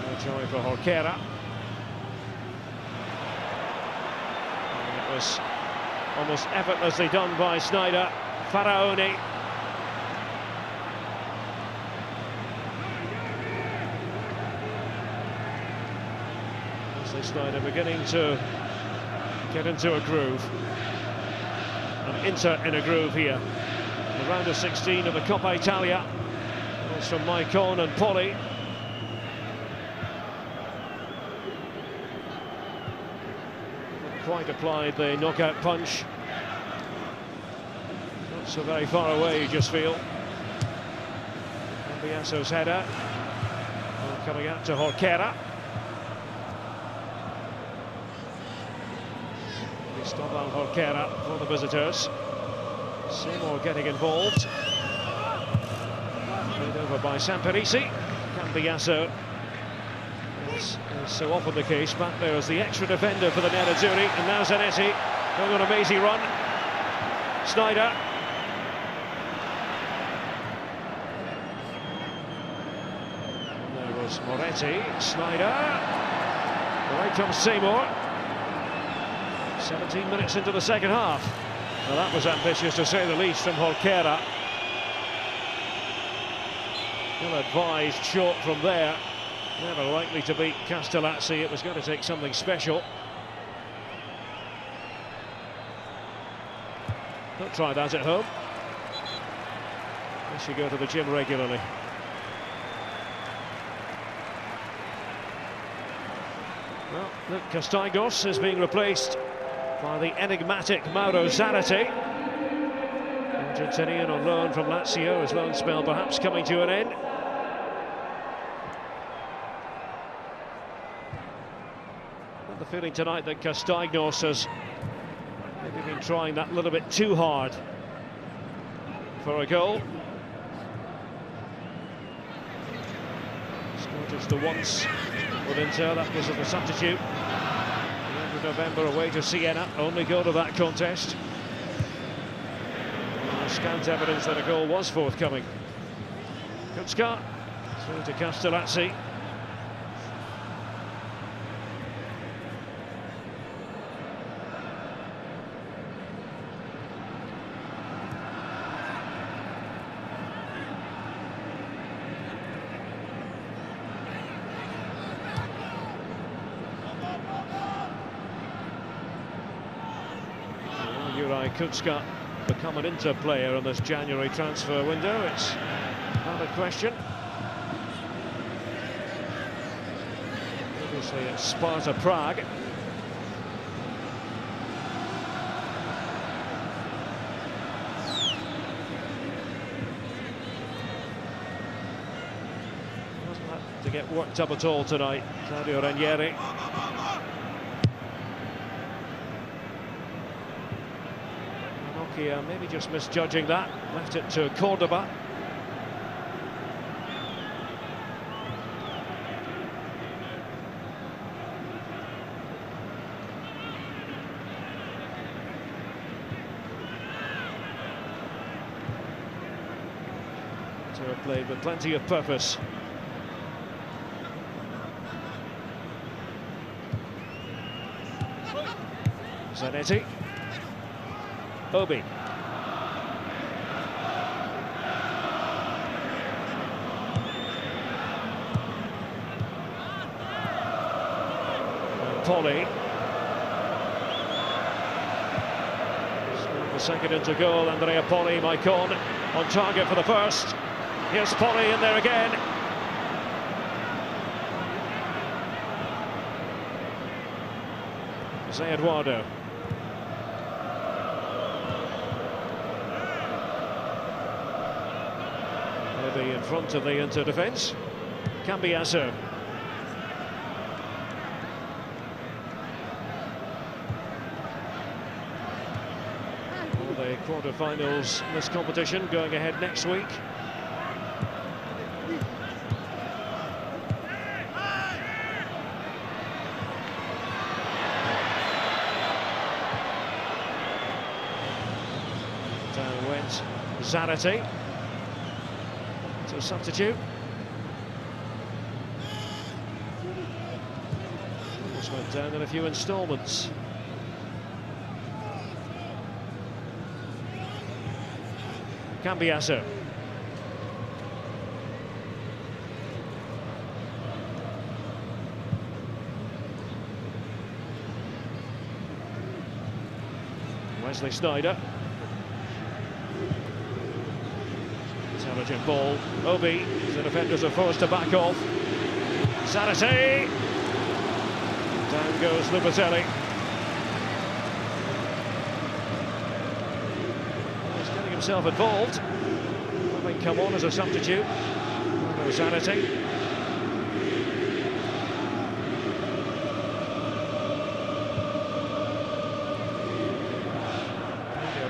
No joy for Orquera. And it was almost effortlessly done by Snejider. Faraoni. Snejider beginning to get into a groove. And Inter in a groove here. The round of 16 of the Coppa Italia. Goals from Maicon and Poli. Not quite applied the knockout punch. Not so very far away, you just feel. Cambiasso's header. Coming out to Jorquera. Cristóbal Jorquera for the visitors. Seymour getting involved. Played over by Samperisi. Cambiasso. As is so often the case, back there as the extra defender for the Nerazzurri. And now Zanetti going on a mazy run. Snejider. There was Moretti. Snejider. Away comes Seymour. 17 minutes into the second half. Well, that was ambitious to say the least from Jorquera. Well advised short from there. Never likely to beat Castellazzi. It was going to take something special. Don't try that at home. Unless you go to the gym regularly. Well, look, Castaignos is being replaced by the enigmatic Mauro Zarate. Argentinian on loan from Lazio, his loan spell perhaps coming to an end. Got the feeling tonight that Castaignos has maybe been trying that little bit too hard for a goal. Scored just the once with Inter, that was at the substitute. November away to Siena, only goal of that contest. Scant evidence that a goal was forthcoming. Kutzka through to Castellazzi. Kutzka become an Inter player in this January transfer window? It's not a question. Obviously it's Sparta Prague. Doesn't have to get worked up at all tonight, Claudio Ranieri. Maybe just misjudging that, left it to Cordoba. To have played with plenty of purpose. Zanetti. Obi. Poli. The second into goal, Andrea Poli, Maicon on target for the first. Here's Poli in there again. Jose Eduardo. Maybe in front of the Inter defence. Cambiasso. The quarter-finals in this competition going ahead next week. Down went Zarate to substitute. Almost went down in a few instalments. Cambiasso. Wesley Snejider. intelligent ball. Obi, the defenders are forced to back off. Zarate. Down goes Lupatelli. He's getting himself involved. Having come on as a substitute. Zarate.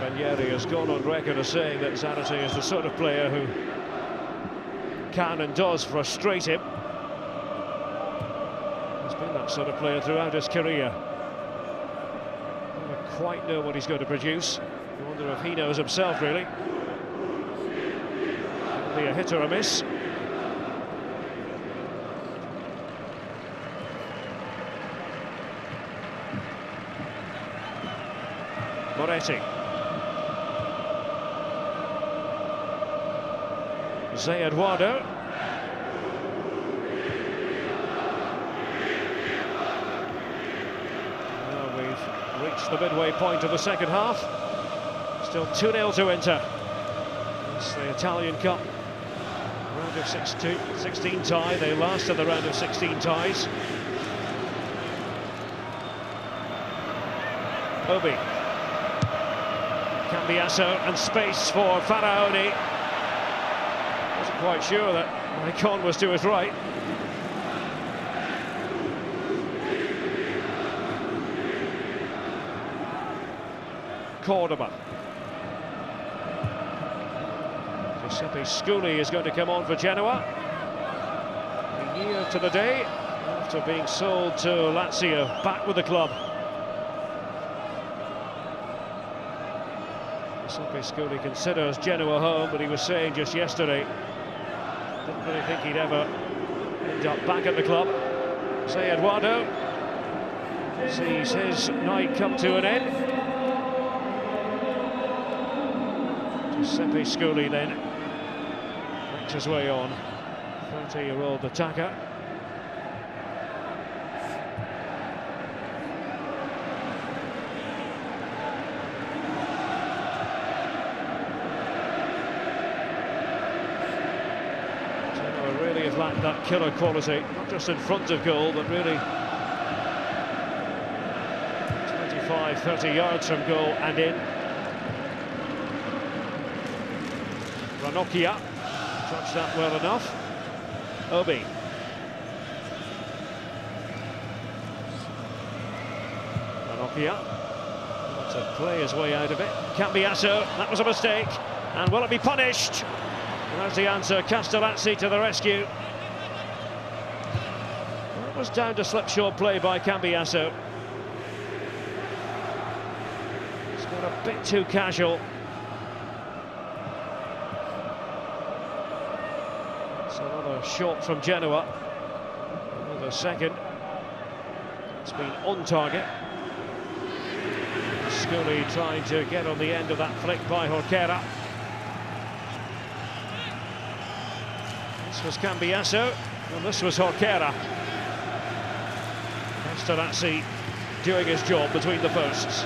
Ranieri has gone on record as saying that Zarate is the sort of player who can and does frustrate him. He's been that sort of player throughout his career. Never quite know what he's going to produce. You wonder if he knows himself, really. It'll be a hit or a miss. Moretti. Eduardo. Well, we've reached the midway point of the second half. Still 2-0 to Inter. It's the Italian Cup round of 16 tie. They last in the round of 16 ties. Obi. Cambiasso and space for Faraoni. Quite sure that Maicon was to his right. Cordoba. Giuseppe Sculi is going to come on for Genoa. A year to the day after being sold to Lazio, back with the club. Giuseppe Sculi considers Genoa home, but he was saying just yesterday didn't really think he'd ever end up back at the club. Eduardo sees his night come to an end. Giuseppe Sculi then makes his way on. 30-year-old attacker. Lacked that killer quality, not just in front of goal, but really 25-30 yards from goal and in. Ranocchi touched that well enough. Obi. Ranocchi to play his way out of it. Cambiasso, that was a mistake, and will it be punished? And that's the answer. Castellazzi to the rescue. Well, it was down to slipshod play by Cambiasso. It's got a bit too casual. It's another shot from Genoa. Another second. It's been on target. Sculi trying to get on the end of that flick by Jorquera. This was Cambiasso, and this was Jorquera. Castaignos doing his job between the posts.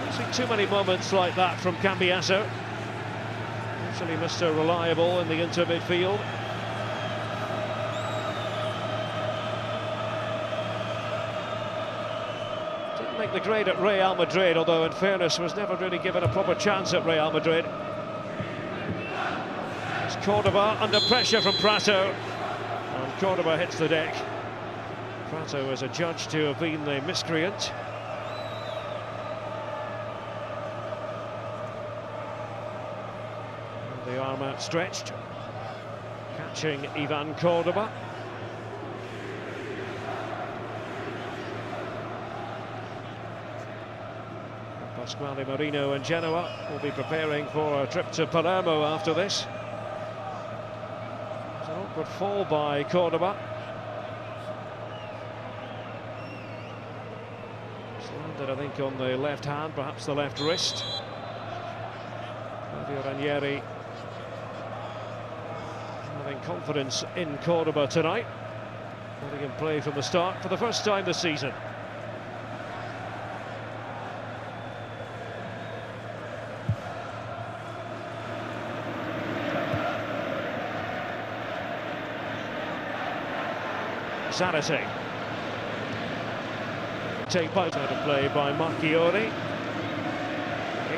Don't see too many moments like that from Cambiasso. Actually, Mr. Reliable in the Inter midfield. Didn't make the grade at Real Madrid, although in fairness was never really given a proper chance at Real Madrid. Cordoba under pressure from Prato, and Cordoba hits the deck. Prato is adjudged to have been the miscreant. And the arm outstretched, catching Ivan Cordoba. Pasquale Marino and Genoa will be preparing for a trip to Palermo after this. It's an awkward fall by Cordoba. It's landed, I think, on the left hand, perhaps the left wrist. Claudio Ranieri having confidence in Cordoba tonight, letting him play from the start for the first time this season. Zarate. Take out of play by Marcatori.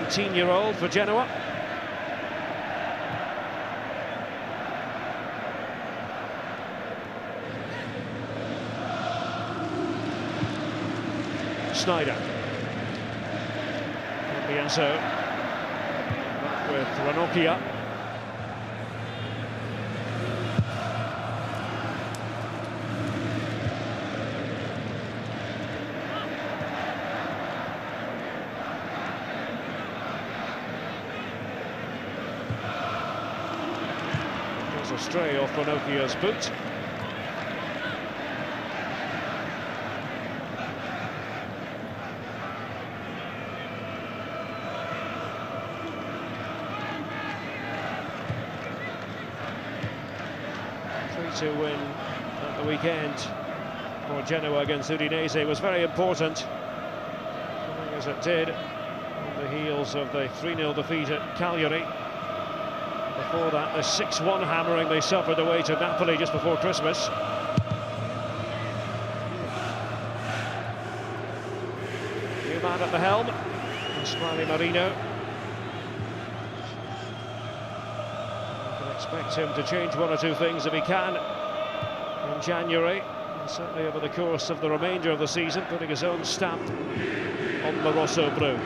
18-year-old for Genoa. Snejider. Cambiasso. Back with Ranocchi. A stray off Ranocchi's boot. To win at the weekend for Genoa against Udinese was very important, coming as it did on the heels of the 3-0 defeat at Cagliari. Before that, the 6-1 hammering they suffered away to Napoli just before Christmas. New man at the helm, Smiley Marino. You can expect him to change one or two things if he can in January, and certainly over the course of the remainder of the season, putting his own stamp on the Rosso Blu.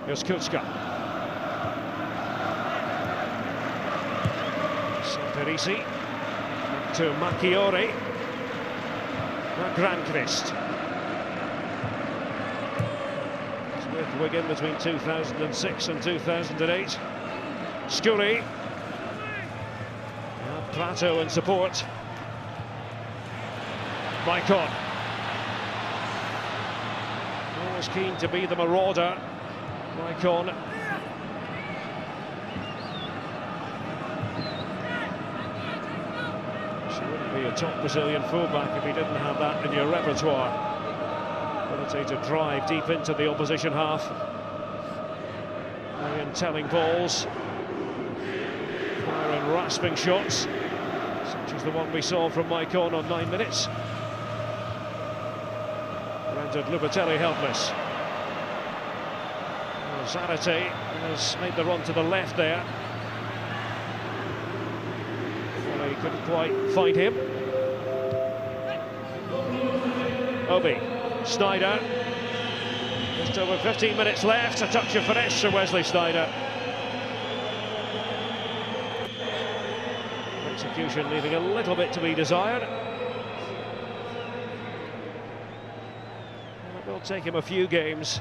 Here's Kuczka. Samperisi. Back to Marcatori. Grankvist. He's with Wigan between 2006 and 2008. Scurry. Prato in support. Maicon. Always keen to be the marauder. Maicon. She wouldn't be a top Brazilian fullback if he didn't have that in your repertoire. Ability to drive deep into the opposition half. Very telling balls. Firing rasping shots, such as the one we saw from Maicon on 9 minutes. Rendered Lupatelli helpless. Zarate has made the run to the left there. Well, he couldn't quite find him. Obi, Snejider. Just over 15 minutes left. A touch of finesse for Wesley Snejider. Execution leaving a little bit to be desired. Well, it will take him a few games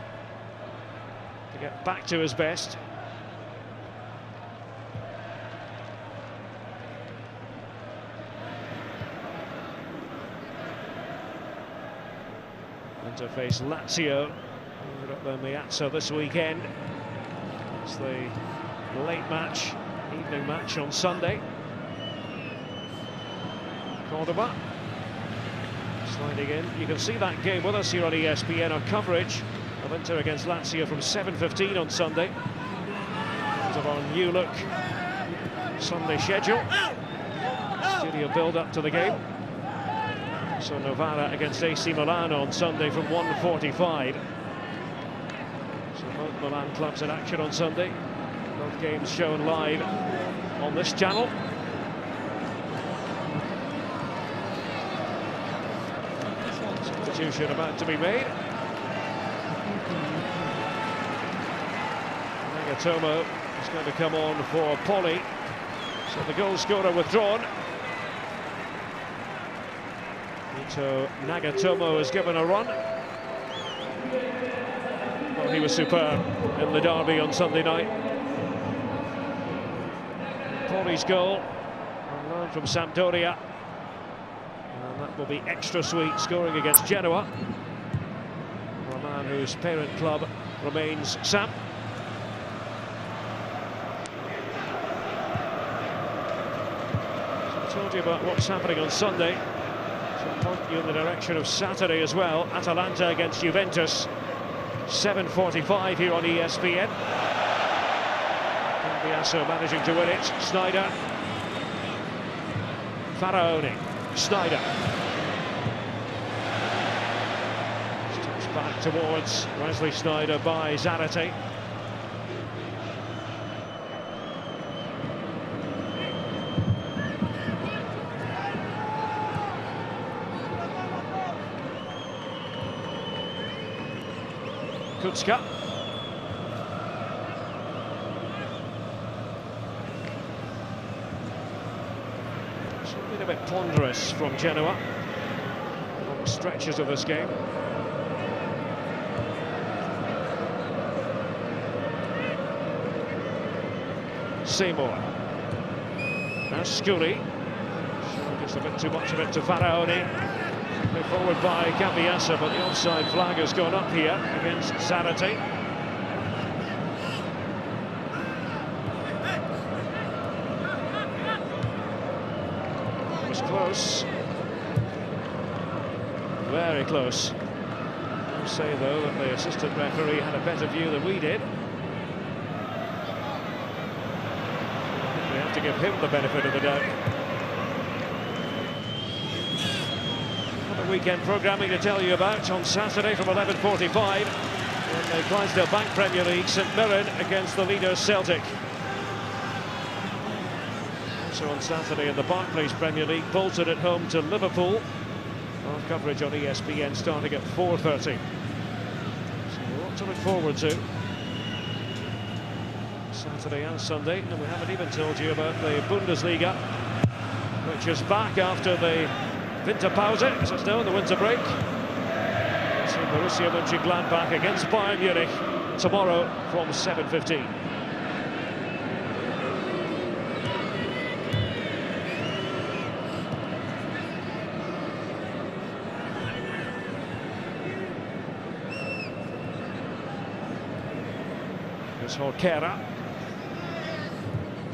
to get back to his best. And to face Lazio at the Meazza this weekend. It's the late match, evening match on Sunday. Cordoba sliding in. You can see that game with us here on ESPN. Our coverage of Inter against Lazio from 7:15 on Sunday. Part of our new look Sunday schedule. Studio build up to the game. So Novara against AC Milan on Sunday from 1:45. So both Milan clubs in action on Sunday. Both games shown live on this channel. Substitution about to be made. Nagatomo is going to come on for Poli. So the goal scorer withdrawn. So Nagatomo is given a run. Well, he was superb in the derby on Sunday night. Poli's goal, on loan from Sampdoria. And that will be extra sweet, scoring against Genoa. For a man whose parent club remains Samp. So I told you about what's happening on Sunday. So point you in the direction of Saturday as well. Atalanta against Juventus 7:45 here on ESPN. Cambiasso managing to win it. Snejider. Faraoni. Snejider. Steps back towards Wesley Snejider by Zarate. Kutska. It's been a bit ponderous from Genoa on stretches of this game. Seymour. Now Scully. Showing just a bit too much of it to Faraoni. Put forward by Cambiasso, but the offside flag has gone up here against Zarate. It was close. Very close. I'll say, though, that the assistant referee had a better view than we did. We have to give him the benefit of the doubt. Weekend programming to tell you about on Saturday from 11:45 in the Clydesdale Bank Premier League, St Mirren against the leaders Celtic. Also on Saturday in the Barclays Premier League, Bolton at home to Liverpool. Our coverage on ESPN starting at 4:30. So a lot to look forward to Saturday and Sunday, and we haven't even told you about the Bundesliga, which is back after the Winterpause, as it's known, the winter break. So Borussia Mönchengladbach against Bayern Munich tomorrow from 7:15. Here's Jorquera,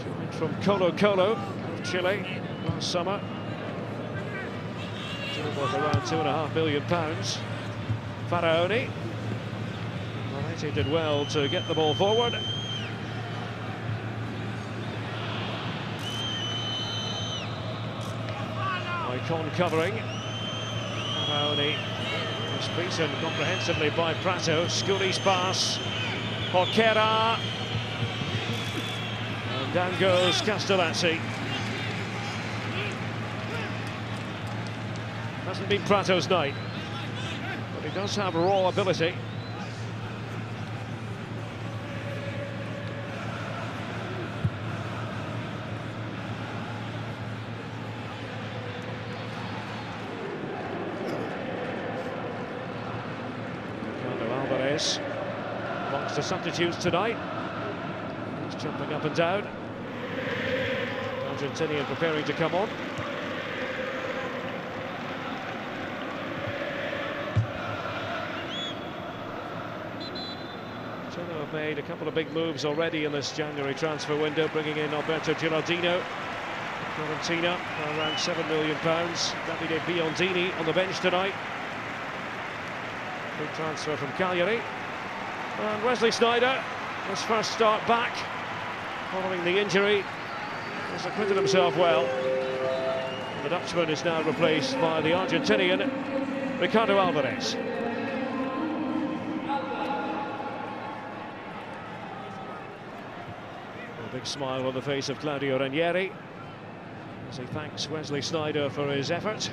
joined from Colo-Colo of Chile last summer. Worth around £2.5 million. Faraoni. Well, he did well to get the ball forward. Maicon covering. Faraoni was beaten comprehensively by Prato. Scully's pass. Jorquera. And down goes Castellazzi. Hasn't been Prato's night, but he does have raw ability. Alvarez amongst the substitutes tonight. He's jumping up and down. Argentinian preparing to come on. Made a couple of big moves already in this January transfer window, bringing in Alberto Gilardino, Fiorentina, around £7 million. Davide Biondini on the bench tonight. Big transfer from Cagliari. And Wesley Snejider, his first start back following the injury, has acquitted himself well. And the Dutchman is now replaced by the Argentinian Ricardo Alvarez. Big smile on the face of Claudio Ranieri as he thanks Wesley Snejider for his effort.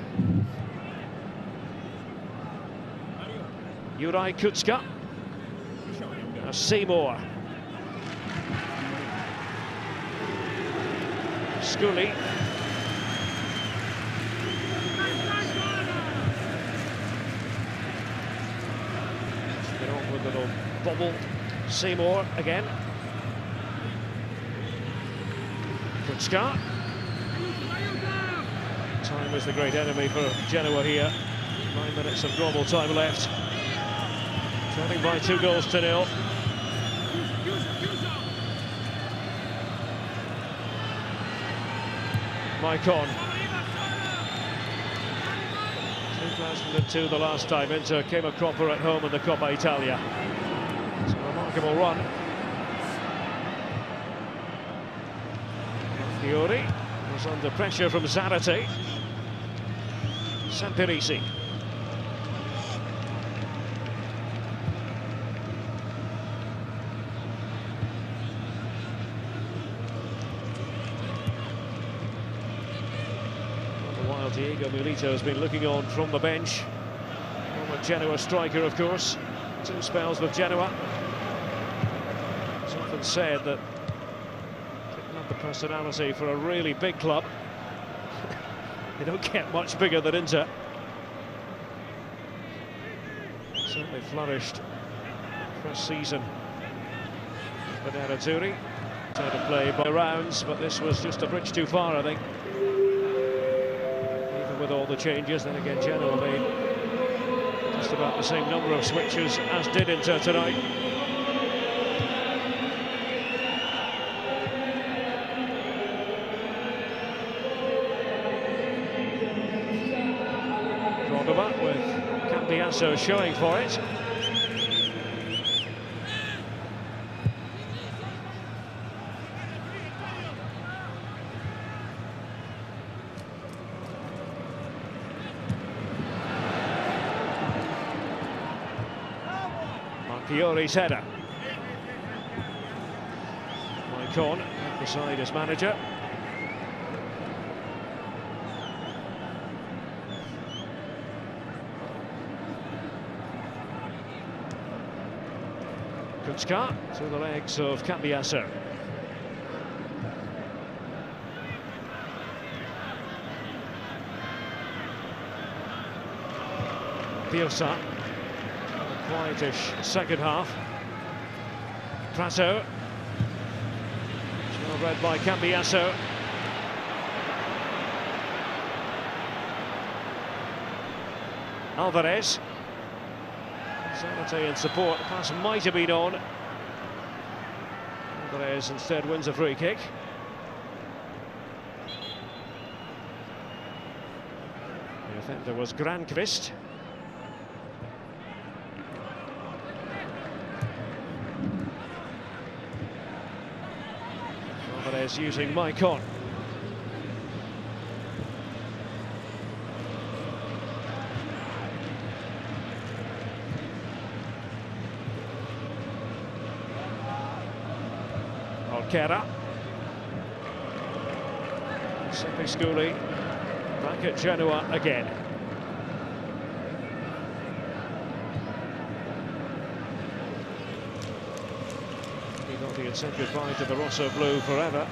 Juraj Kutska. Now Seymour. Scully. Get on with a little bobble. Seymour again. Kutska. Time is the great enemy for Genoa here. 9 minutes of normal time left. Trailing by 2-0. Maicon. 2002 the last time Inter came a cropper at home in the Coppa Italia. remarkable run. Fiori was under pressure from Zarate. Sampirisi. While Diego Milito has been looking on from the bench. Former Genoa striker, of course. 2 spells with Genoa. It's often said that didn't have the personality for a really big club. They don't get much bigger than Inter. Certainly flourished first season. Allenatore tried to play by rounds, but this was just a bridge too far, I think. Even with all the changes, then again Genoa made just about the same number of switches as did Inter tonight. Cordoba with Cambiasso showing for it. Fiori's header. Maicon beside his manager. Kutska to the legs of Cambiasso. Birsa. Quietish second half. Prato. Well read by Cambiasso. Alvarez. Zarate in support. The pass might have been on. Alvarez instead wins a free kick. The offender was Granqvist. Alvarez using Maicon. Orkera. Giuseppe back at Genoa again. He got the said goodbye to the Rosso Blue forever.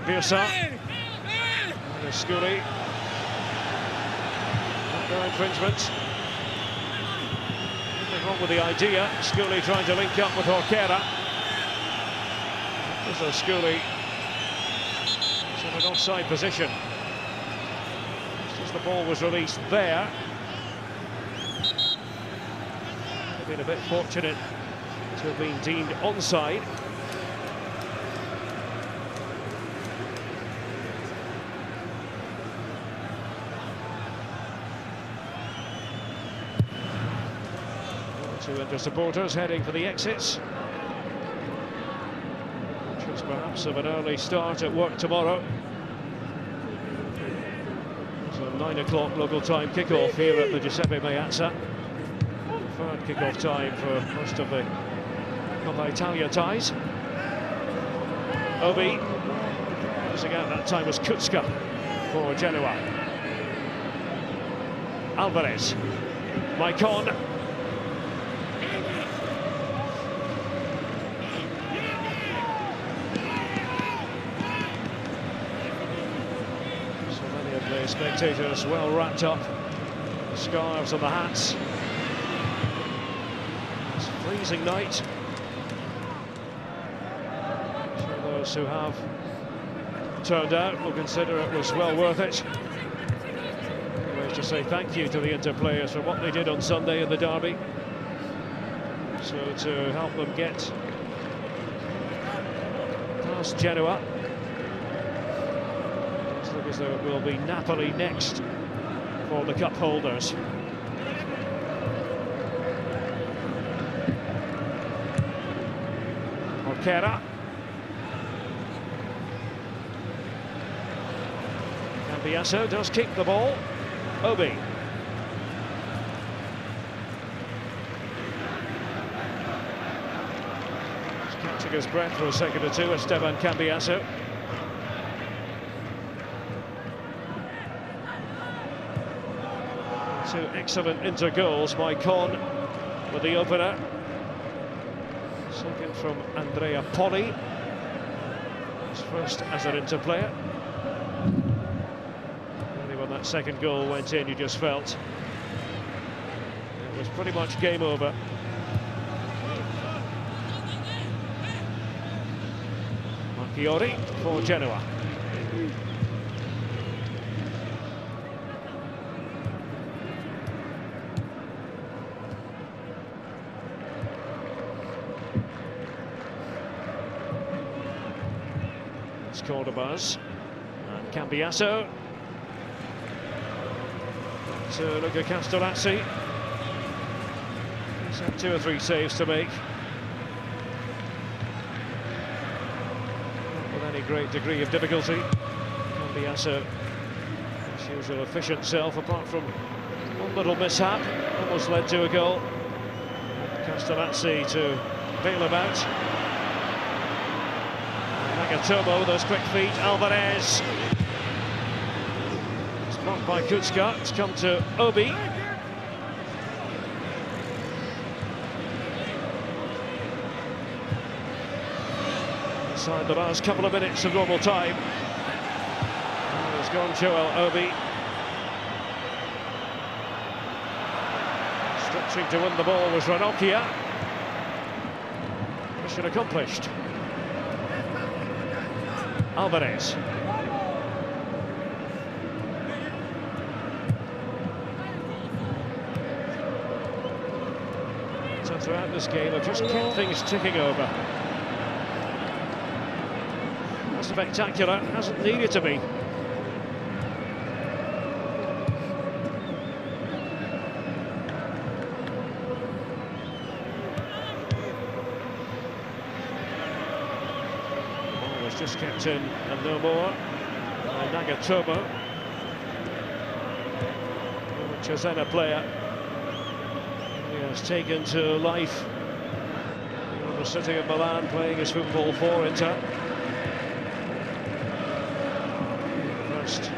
Birsa. Scully. No infringement. Nothing wrong with the idea. Scully trying to link up with Orkera. So Scully is in an offside position. Just as the ball was released there. They've been a bit fortunate to have been deemed onside. Two Inter supporters heading for the exits. Perhaps of an early start at work tomorrow. So 9 o'clock local time kickoff here at the Giuseppe Meazza. Preferred kickoff time for most of the Coppa Italia ties. Obi losing out that time was Kutska for Genoa. Alvarez. Maicon. Spectators well wrapped up, the scarves and the hats. It's a freezing night. I'm sure those who have turned out will consider it was well worth it. Ways to say thank you to the Inter players for what they did on Sunday in the derby. So to help them get past Genoa. As though it will be Napoli next for the cup holders. Kera. Cambiasso does keep the ball. Obi. He's catching his breath for a second or two, Esteban Cambiasso. Two excellent inter-goals. Maicon with the opener. Second from Poli. His first as an inter-player. Only when that second goal went in, you just felt it was pretty much game over. Marcatori for Genoa. Cordoba's and Cambiasso to look at Castellazzi. He's had 2 or 3 saves to make. Not with any great degree of difficulty. Cambiasso, his usual efficient self, apart from one little mishap, almost led to a goal. Castellazzi to bail him out. Nagatomo, those quick feet. Alvarez. It's blocked by Kutzka. It's come to Obi. Inside the last couple of minutes of normal time. There's gone Joel Obi. Stretching to win the ball was Ranocchi. Mission accomplished. Alvarez. So throughout this game, I've just kept things ticking over. Not spectacular, hasn't needed to be. Just kept in and no more. Nagatomo, which has then a player he has taken to life in the city of Milan, playing his football for Inter. First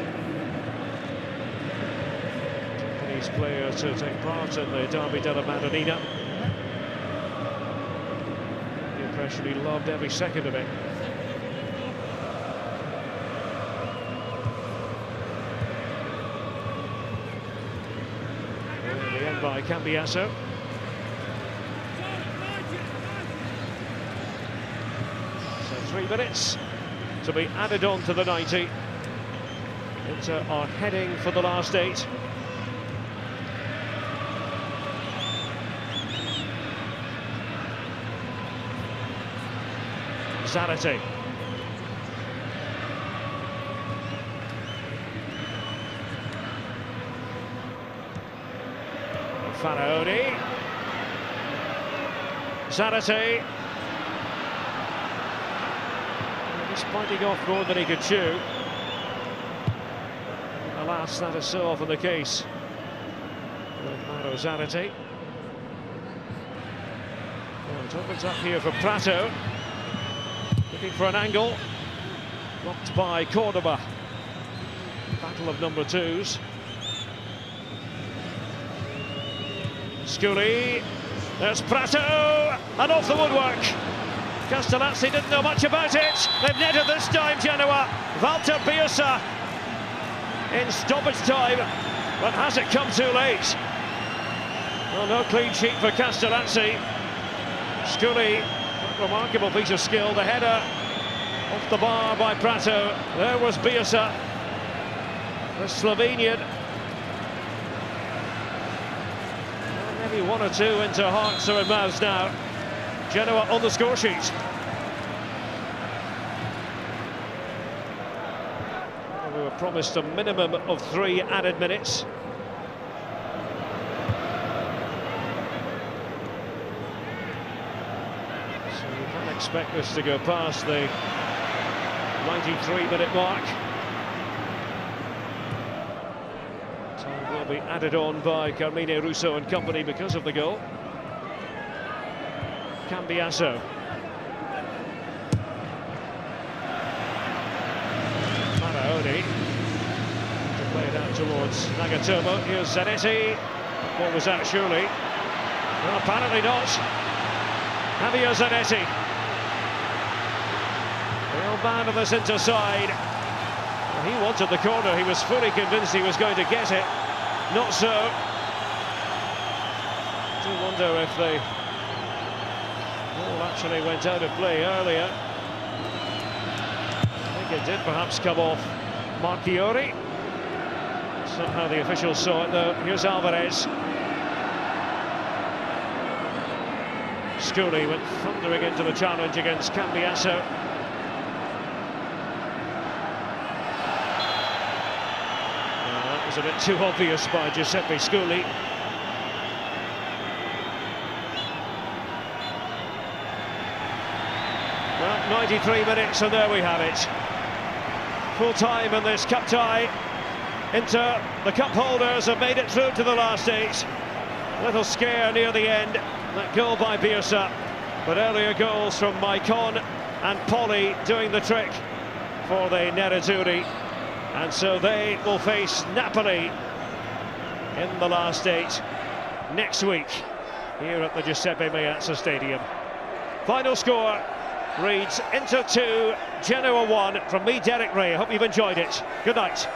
Japanese player to take part in the Derby della Madonnina. The impression he loved every second of it. By Cambiasso. So 3 minutes to be added on to the 90. Inter are heading for the last 8. Zarate. Faraoni. Zarate. Just biting off more than he could chew. Alas, that is so often the case with Zarate. Well, it opens up here for Prato. Looking for an angle. Blocked by Cordoba. Battle of number 2s. Scully, there's Prato, and off the woodwork. Castellazzi didn't know much about it. They've netted this time, Genoa. Walter Birsa in stoppage time, but has it come too late? Well, no clean sheet for Castellazzi. Scully, remarkable piece of skill. The header off the bar by Prato. There was Birsa, the Slovenian. Maybe 1 or 2 into hearts or in mouths now. Genoa on the score sheet. We were promised a minimum of 3 added minutes. So You can't expect this to go past the 93-minute mark. Time will be added on by Carmine Russo and company because of the goal. Cambiasso. Faraoni to play it out towards Nagatomo. Here's Zabetti. What was that, surely? Well, apparently not. Javier Zabetti. The old man on the centre side. Well, he wanted the corner. He was fully convinced he was going to get it. Not so. I do wonder if the ball actually went out of play earlier. I think it did perhaps come off Marcatori. That's not how the officials saw it, though. Here's Alvarez. Scully went thundering into the challenge against Cambiasso. That was a bit too obvious by Giuseppe Scully. Well, 93 minutes, and there we have it. Full time in this cup tie. Inter, the cup holders, have made it through to the last 8. Little scare near the end. That goal by Birsa, but earlier goals from Maicon and Poli doing the trick for the Nerazzurri, and so they will face Napoli in the last 8 next week here at the Giuseppe Meazza Stadium. Final score reads Inter 2, Genoa 1. From me, Derek Ray. I hope you've enjoyed it. Good night.